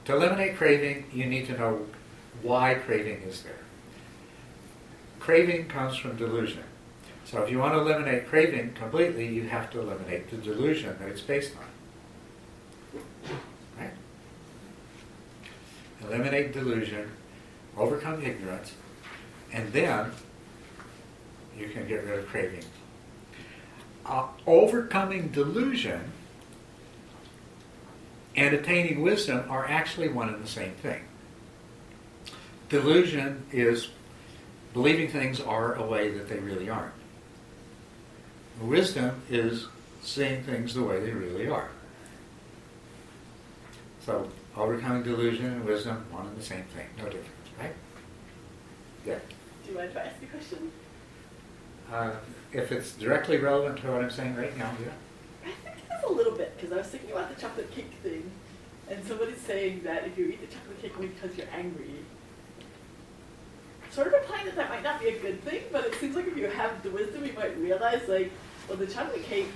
To eliminate craving, you need to know why craving is there. Craving comes from delusion. So if you want to eliminate craving completely, you have to eliminate the delusion that it's based on. Right? Eliminate delusion, overcome ignorance, and then you can get rid of craving. Overcoming delusion and attaining wisdom are actually one and the same thing. Delusion is believing things are a way that they really aren't. Wisdom is seeing things the way they really are. So, overcoming delusion and wisdom, one and the same thing, no difference, right? Yeah. Do you mind if I ask a question? If it's directly relevant to what I'm saying right now, yeah. I think it is a little bit, because I was thinking about the chocolate cake thing, and somebody's saying that if you eat the chocolate cake because you're angry, sort of implying that might not be a good thing, but it seems like if you have the wisdom, you might realize, well, the chocolate cake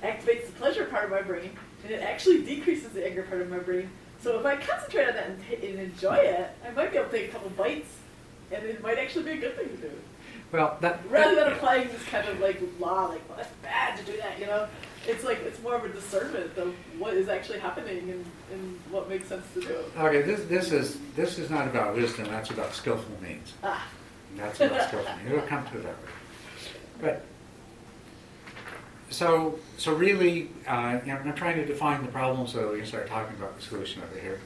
activates the pleasure part of my brain, and it actually decreases the anger part of my brain. So if I concentrate on that and enjoy it, I might be able to take a couple bites, and it might actually be a good thing to do. Well, rather than applying this kind of law, well, that's bad to do that, it's more of a discernment of what is actually happening and what makes sense to do. Okay, this is not about wisdom. That's about skillful means. That's about skillful means. We'll come to that. But so really, I'm trying to define the problem so we can start talking about the solution over here.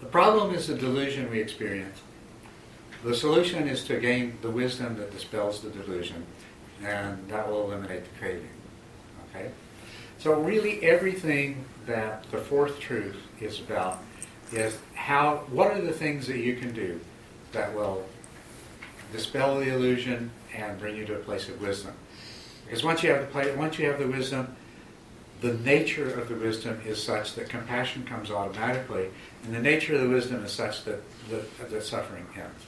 The problem is the delusion we experience. The solution is to gain the wisdom that dispels the delusion, and that will eliminate the craving. Okay? So really everything that the fourth truth is about is what are the things that you can do that will dispel the illusion and bring you to a place of wisdom. Because once you have the wisdom, the nature of the wisdom is such that compassion comes automatically, and the nature of the wisdom is such that the suffering ends.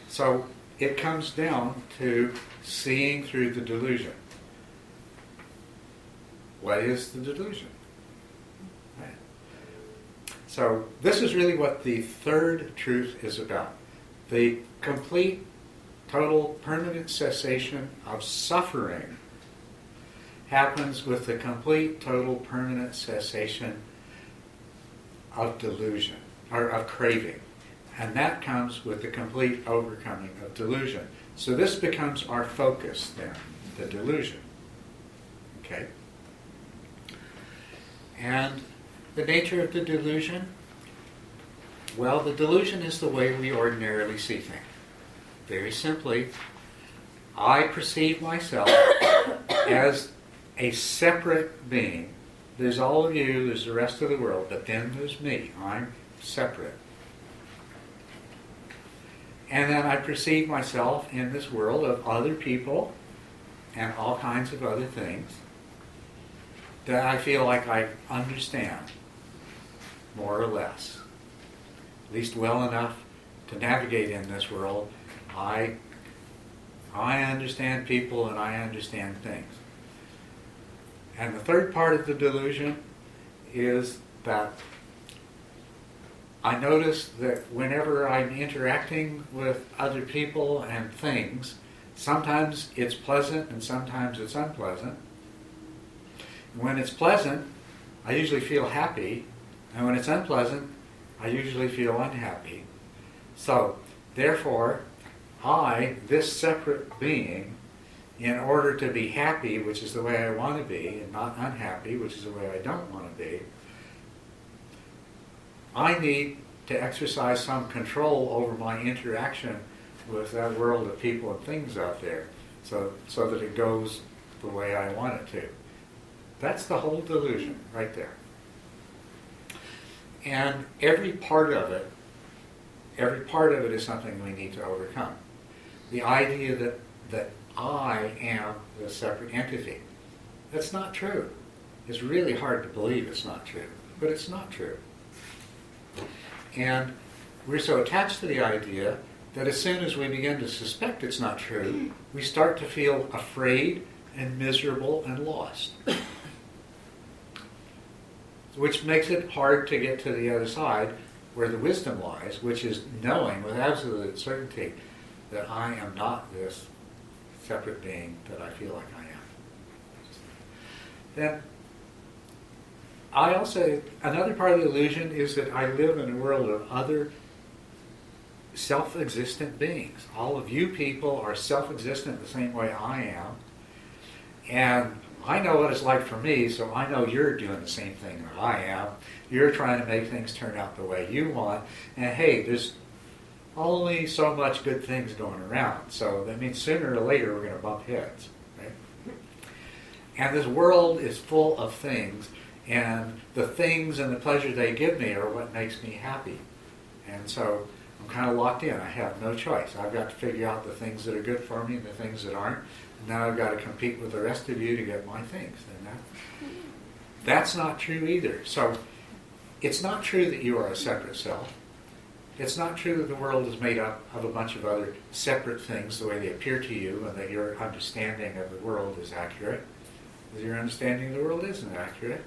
So it comes down to seeing through the delusion. What is the delusion? Right. So this is really what the third truth is about. The complete, total, permanent cessation of suffering happens with the complete, total, permanent cessation of delusion, or of craving. And that comes with the complete overcoming of delusion. So this becomes our focus then, the delusion. Okay? And the nature of the delusion? Well, the delusion is the way we ordinarily see things. Very simply, I perceive myself as a separate being. There's all of you, there's the rest of the world, but then there's me. I'm separate. And then I perceive myself in this world of other people and all kinds of other things that I feel like I understand, more or less. At least well enough to navigate in this world. I understand people and I understand things. And the third part of the delusion is that I notice that whenever I'm interacting with other people and things, sometimes it's pleasant and sometimes it's unpleasant. When it's pleasant, I usually feel happy, and when it's unpleasant, I usually feel unhappy. So, therefore, I, this separate being, in order to be happy, which is the way I want to be, and not unhappy, which is the way I don't want to be, I need to exercise some control over my interaction with that world of people and things out there, so that it goes the way I want it to. That's the whole delusion right there. And every part of it is something we need to overcome. The idea that I am the separate entity. That's not true. It's really hard to believe it's not true, but it's not true. And we're so attached to the idea that as soon as we begin to suspect it's not true, we start to feel afraid and miserable and lost. Which makes it hard to get to the other side where the wisdom lies, which is knowing with absolute certainty that I am not this separate being that I feel like I am. Then I also, another part of the illusion is that I live in a world of other self-existent beings. All of you people are self-existent the same way I am. And I know what it's like for me, so I know you're doing the same thing that I am. You're trying to make things turn out the way you want. And hey, there's only so much good things going around. So that means sooner or later we're going to bump heads. Right? And this world is full of things. And the things and the pleasure they give me are what makes me happy. And so I'm kind of locked in. I have no choice. I've got to figure out the things that are good for me and the things that aren't. Now I've got to compete with the rest of you to get my things. And that's not true either. So it's not true that you are a separate self. It's not true that the world is made up of a bunch of other separate things the way they appear to you and that your understanding of the world is accurate. Because your understanding of the world isn't accurate.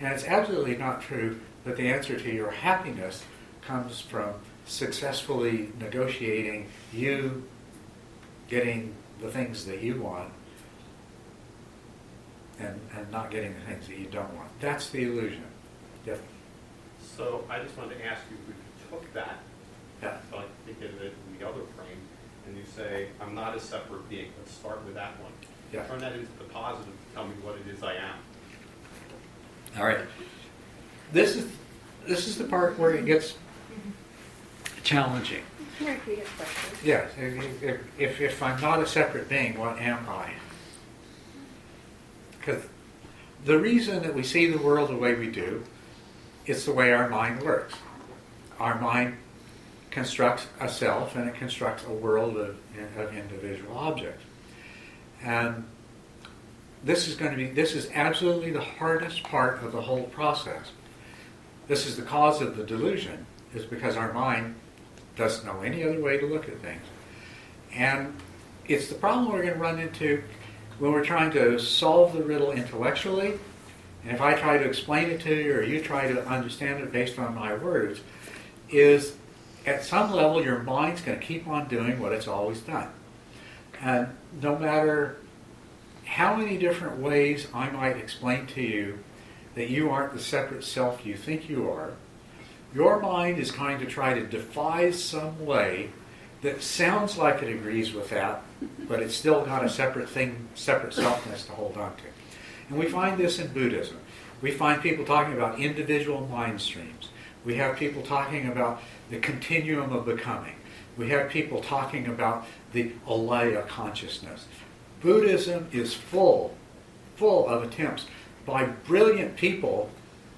And it's absolutely not true that the answer to your happiness comes from successfully negotiating you getting the things that you want and not getting the things that you don't want. That's the illusion. Yep. So I just wanted to ask you, if we took that, Yeah. so I think of it in the other frame, and you say, I'm not a separate being. Let's start with that one. Yeah. Turn that into the positive. Tell me what it is I am. All right. This is the part where it gets challenging. Can you repeat your question? Yes. If I'm not a separate being, what am I? Because the reason that we see the world the way we do, it's the way our mind works. Our mind constructs a self, and it constructs a world of individual objects. And this is absolutely the hardest part of the whole process. This is the cause of the delusion, is because our mind doesn't know any other way to look at things. And it's the problem we're going to run into when we're trying to solve the riddle intellectually. And if I try to explain it to you, or you try to understand it based on my words, is at some level your mind's going to keep on doing what it's always done. And no matter how many different ways I might explain to you that you aren't the separate self you think you are, your mind is going to try to devise some way that sounds like it agrees with that, but it's still got a separate thing, separate selfness to hold on to. And we find this in Buddhism. We find people talking about individual mind streams. We have people talking about the continuum of becoming. We have people talking about the alaya consciousness. Buddhism is full of attempts by brilliant people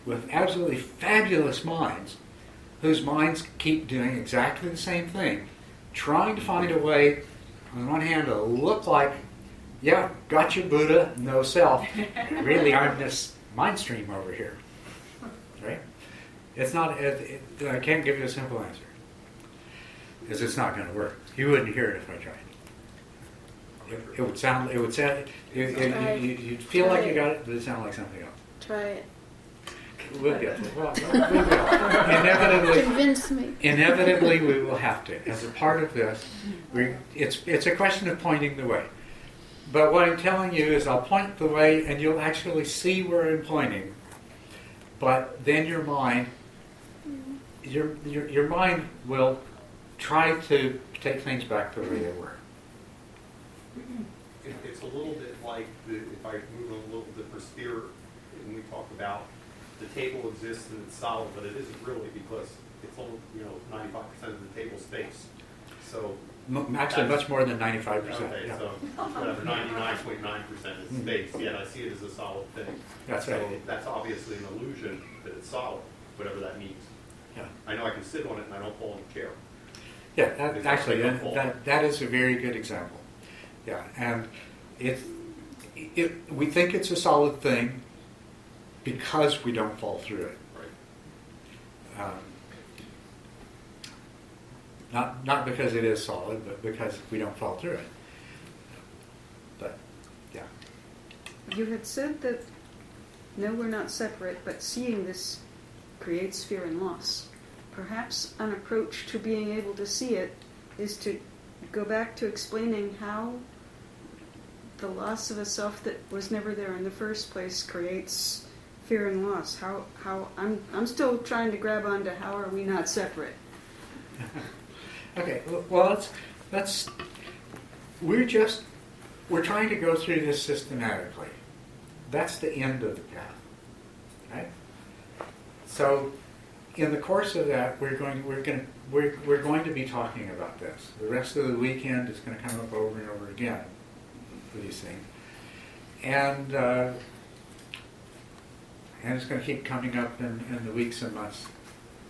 with absolutely fabulous minds, whose minds keep doing exactly the same thing, trying to find a way, on one hand, to look like, yeah, got you, Buddha, no self. Really, I'm this mind stream over here. Right? It's not. I can't give you a simple answer, because it's not going to work. You wouldn't hear it if I tried. It would sound. It would sound. You'd feel like you got it, but it sound like something else. Try it. We'll get it. We'll inevitably. Convince me. Inevitably, we will have to. As a part of this, it's a question of pointing the way. But what I'm telling you is, I'll point the way, and you'll actually see where I'm pointing. But then your mind will try to take things back to the way they were. It's a little bit like, if I move a little bit for sphere, and we talk about the table exists and it's solid, but it isn't really, because it's only 95% of the table space. So actually, much more than 95%. Okay, yeah. so whatever, 99.9% is space. Yet I see it as a solid thing. That's so right. that's obviously an illusion that it's solid, whatever that means. Yeah. I know I can sit on it and I don't fall in the chair. Yeah, actually, that is a very good example. Yeah, and we think it's a solid thing because we don't fall through it. Right. Not because it is solid, but because we don't fall through it. But, yeah. You had said that, no, we're not separate, but seeing this creates fear and loss. Perhaps an approach to being able to see it is to go back to explaining how the loss of a self that was never there in the first place creates fear and loss. How I'm still trying to grab onto how are we not separate. Okay, well, we're trying to go through this systematically. That's the end of the path, right? So, in the course of that, we're going to be talking about this. The rest of the weekend is going to come up over and over again for these things, and it's going to keep coming up in the weeks and months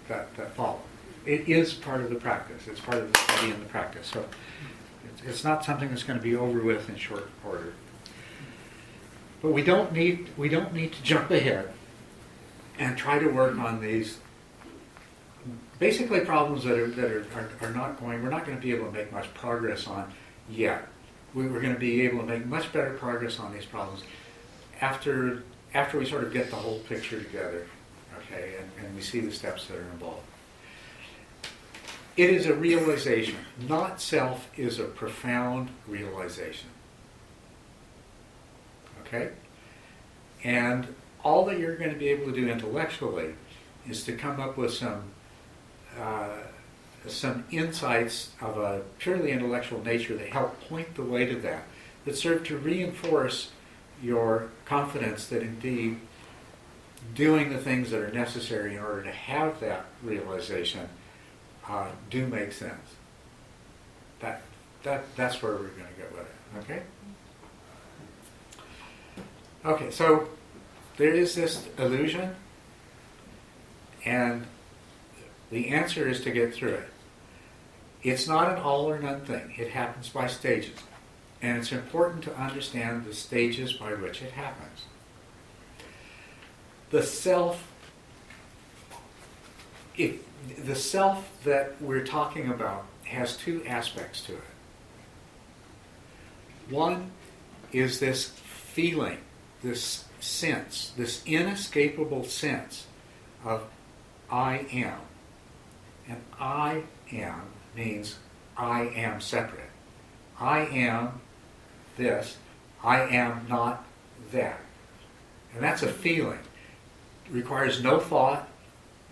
that follow. It is part of the practice. It's part of the study and the practice. So it's not something that's going to be over with in short order. But we don't need to jump ahead and try to work on these basically problems that are not going. We're not going to be able to make much progress on yet. We're going to be able to make much better progress on these problems after we sort of get the whole picture together, okay, and we see the steps that are involved. It is a realization. Not self is a profound realization. Okay? And all that you're going to be able to do intellectually is to come up with some insights of a purely intellectual nature that help point the way to that serve to reinforce your confidence that indeed doing the things that are necessary in order to have that realization do make sense. That's where we're going to go with it. Okay. Okay. So there is this illusion, and the answer is to get through it. It's not an all or none thing. It happens by stages. And it's important to understand the stages by which it happens. The self that we're talking about has two aspects to it. One is this feeling, this sense, this inescapable sense of I am. And I am means I am separate. I am this, I am not that. And that's a feeling. It requires no thought,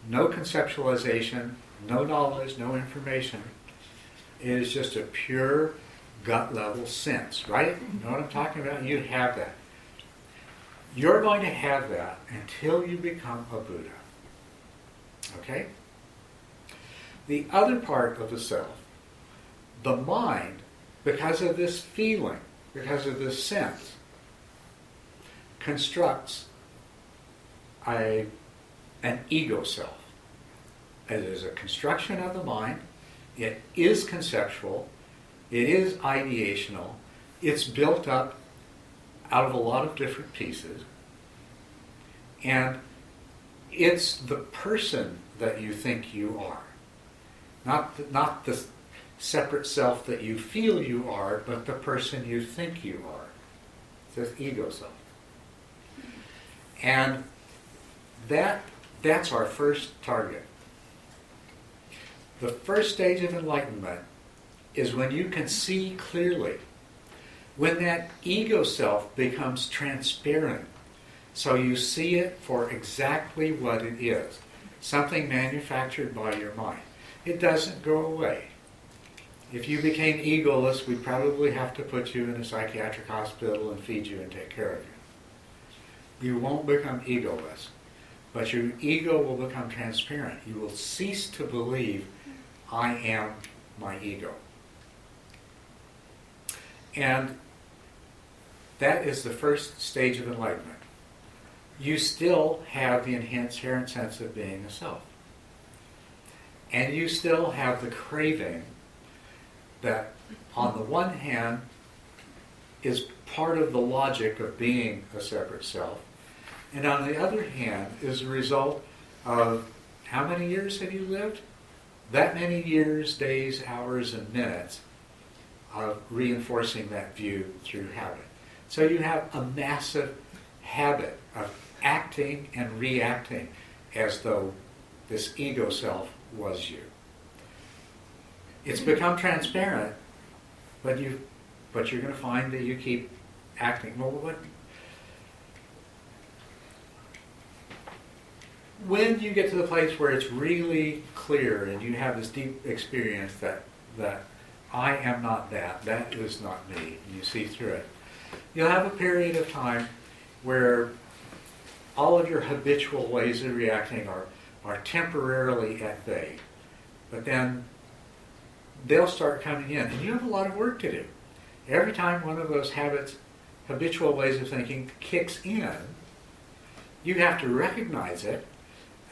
no conceptualization, no knowledge, no information. It is just a pure gut level sense, right? You know what I'm talking about? You have that. You're going to have that until you become a Buddha. Okay? The other part of the self, the mind, because of this feeling, because of this sense, constructs an ego self. It is a construction of the mind. It is conceptual. It is ideational. It's built up out of a lot of different pieces. And it's the person that you think you are. Not the separate self that you feel you are, but the person you think you are. It's this ego self. And that's our first target. The first stage of enlightenment is when you can see clearly, when that ego self becomes transparent, so you see it for exactly what it is, something manufactured by your mind. It doesn't go away. If you became egoless, we'd probably have to put you in a psychiatric hospital and feed you and take care of you. You won't become egoless, but your ego will become transparent. You will cease to believe, I am my ego. And that is the first stage of enlightenment. You still have the inherent sense of being a self. And you still have the craving that, on the one hand, is part of the logic of being a separate self, and on the other hand, is a result of how many years have you lived? That many years, days, hours, and minutes of reinforcing that view through habit. So you have a massive habit of acting and reacting as though this ego self was you. It's become transparent, but you're going to find that you keep acting. Well, when you get to the place where it's really clear and you have this deep experience that I am not that is not me, and you see through it, you'll have a period of time where all of your habitual ways of reacting are temporarily at bay. But then they'll start coming in, and you have a lot of work to do. Every time one of those habitual ways of thinking kicks in, you have to recognize it,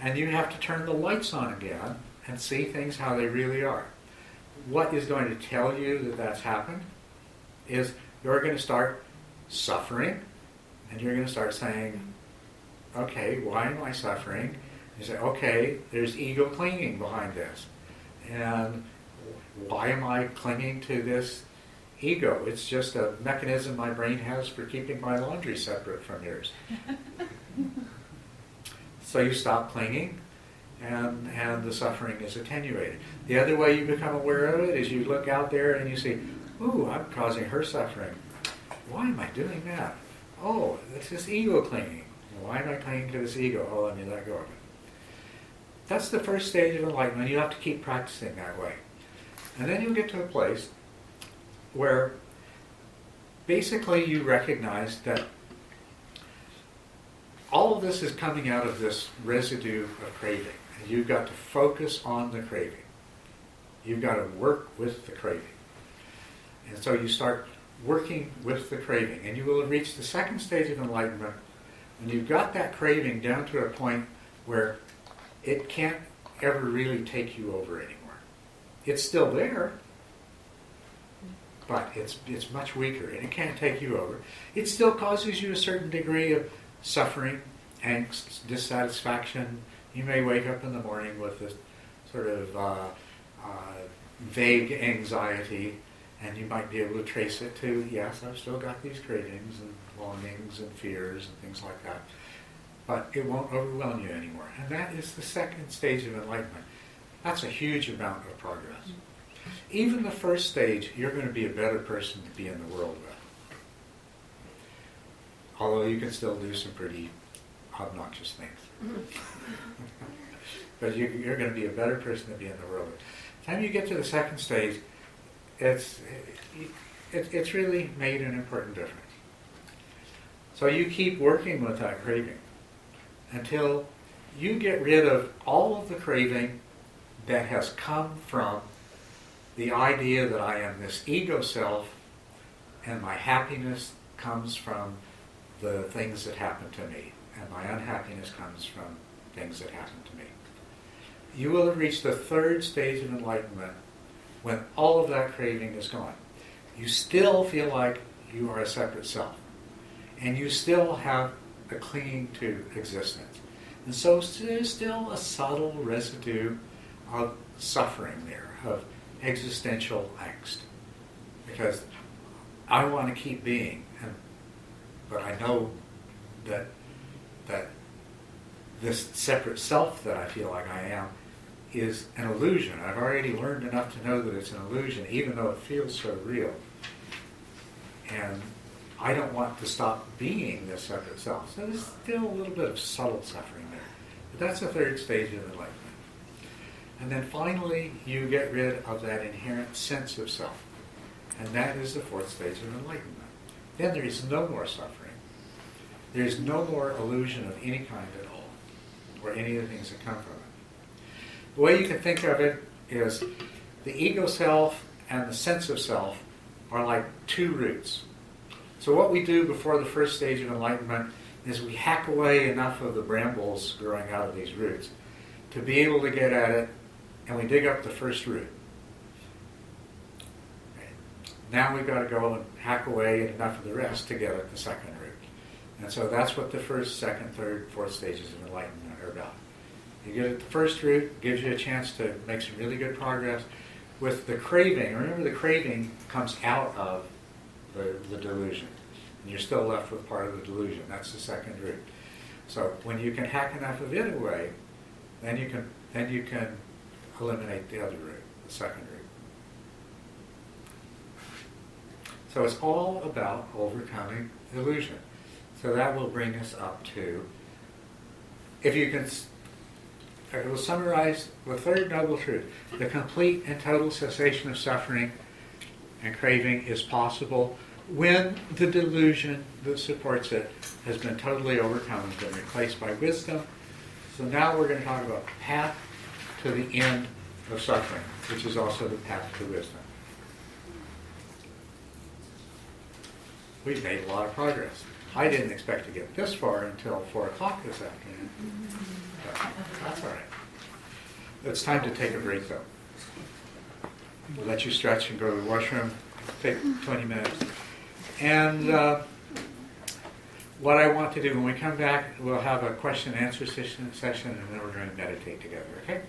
and you have to turn the lights on again and see things how they really are. What is going to tell you that that's happened is you're going to start suffering, and you're going to start saying, okay, why am I suffering? You say, okay, there's ego clinging behind this. And why am I clinging to this ego? It's just a mechanism my brain has for keeping my laundry separate from yours. So you stop clinging, and the suffering is attenuated. The other way you become aware of it is you look out there and you see, ooh, I'm causing her suffering. Why am I doing that? Oh, it's this ego clinging. Why am I clinging to this ego? Oh, let me let go of it. That's the first stage of enlightenment. You have to keep practicing that way. And then you'll get to a place where basically you recognize that all of this is coming out of this residue of craving. And you've got to focus on the craving. You've got to work with the craving. And so you start working with the craving. And you will have reached the second stage of enlightenment And you've got that craving down to a point where it can't ever really take you over anymore. It's still there, but it's much weaker and it can't take you over. It still causes you a certain degree of suffering, angst, dissatisfaction. You may wake up in the morning with this sort of vague anxiety, and you might be able to trace it to, yes, I've still got these cravings and longings and fears and things like that. But it won't overwhelm you anymore. And that is the second stage of enlightenment. That's a huge amount of progress. Even the first stage, you're going to be a better person to be in the world with. Although you can still do some pretty obnoxious things. But you're going to be a better person to be in the world with. By the time you get to the second stage, it's really made an important difference. So you keep working with that craving until you get rid of all of the craving that has come from the idea that I am this ego self and my happiness comes from the things that happen to me and my unhappiness comes from things that happen to me. You will have reached the third stage of enlightenment when all of that craving is gone. You still feel like you are a separate self, and you still have a clinging to existence. And so there's still a subtle residue of suffering there, of existential angst. Because I want to keep being, but I know that this separate self that I feel like I am is an illusion. I've already learned enough to know that it's an illusion, even though it feels so real. And I don't want to stop being this separate self. So there's still a little bit of subtle suffering there. But that's the third stage of enlightenment. And then finally, you get rid of that inherent sense of self. And that is the fourth stage of enlightenment. Then there is no more suffering. There is no more illusion of any kind at all, or any of the things that come from it. The way you can think of it is the ego self and the sense of self are like two roots. So what we do before the first stage of enlightenment is we hack away enough of the brambles growing out of these roots to be able to get at it, and we dig up the first root. Okay. Now we've got to go and hack away enough of the rest to get at the second root. And so that's what the first, second, third, fourth stages of enlightenment are about. You get at the first root, gives you a chance to make some really good progress. With the craving, remember the craving comes out of the delusion. And you're still left with part of the delusion. That's the second root. So when you can hack enough of it away, then you can eliminate the other root, the second root. So it's all about overcoming illusion. So that will bring us up to, if you can, I will summarize the third noble truth. The complete and total cessation of suffering and craving is possible when the delusion that supports it has been totally overcome and been replaced by wisdom. So now we're going to talk about the path to the end of suffering, which is also the path to wisdom. We've made a lot of progress. I didn't expect to get this far until 4 o'clock this afternoon. But that's all right. It's time to take a break, though. We'll let you stretch and go to the washroom. Take 20 minutes. And what I want to do, when we come back, we'll have a question and answer session, and then we're going to meditate together, okay?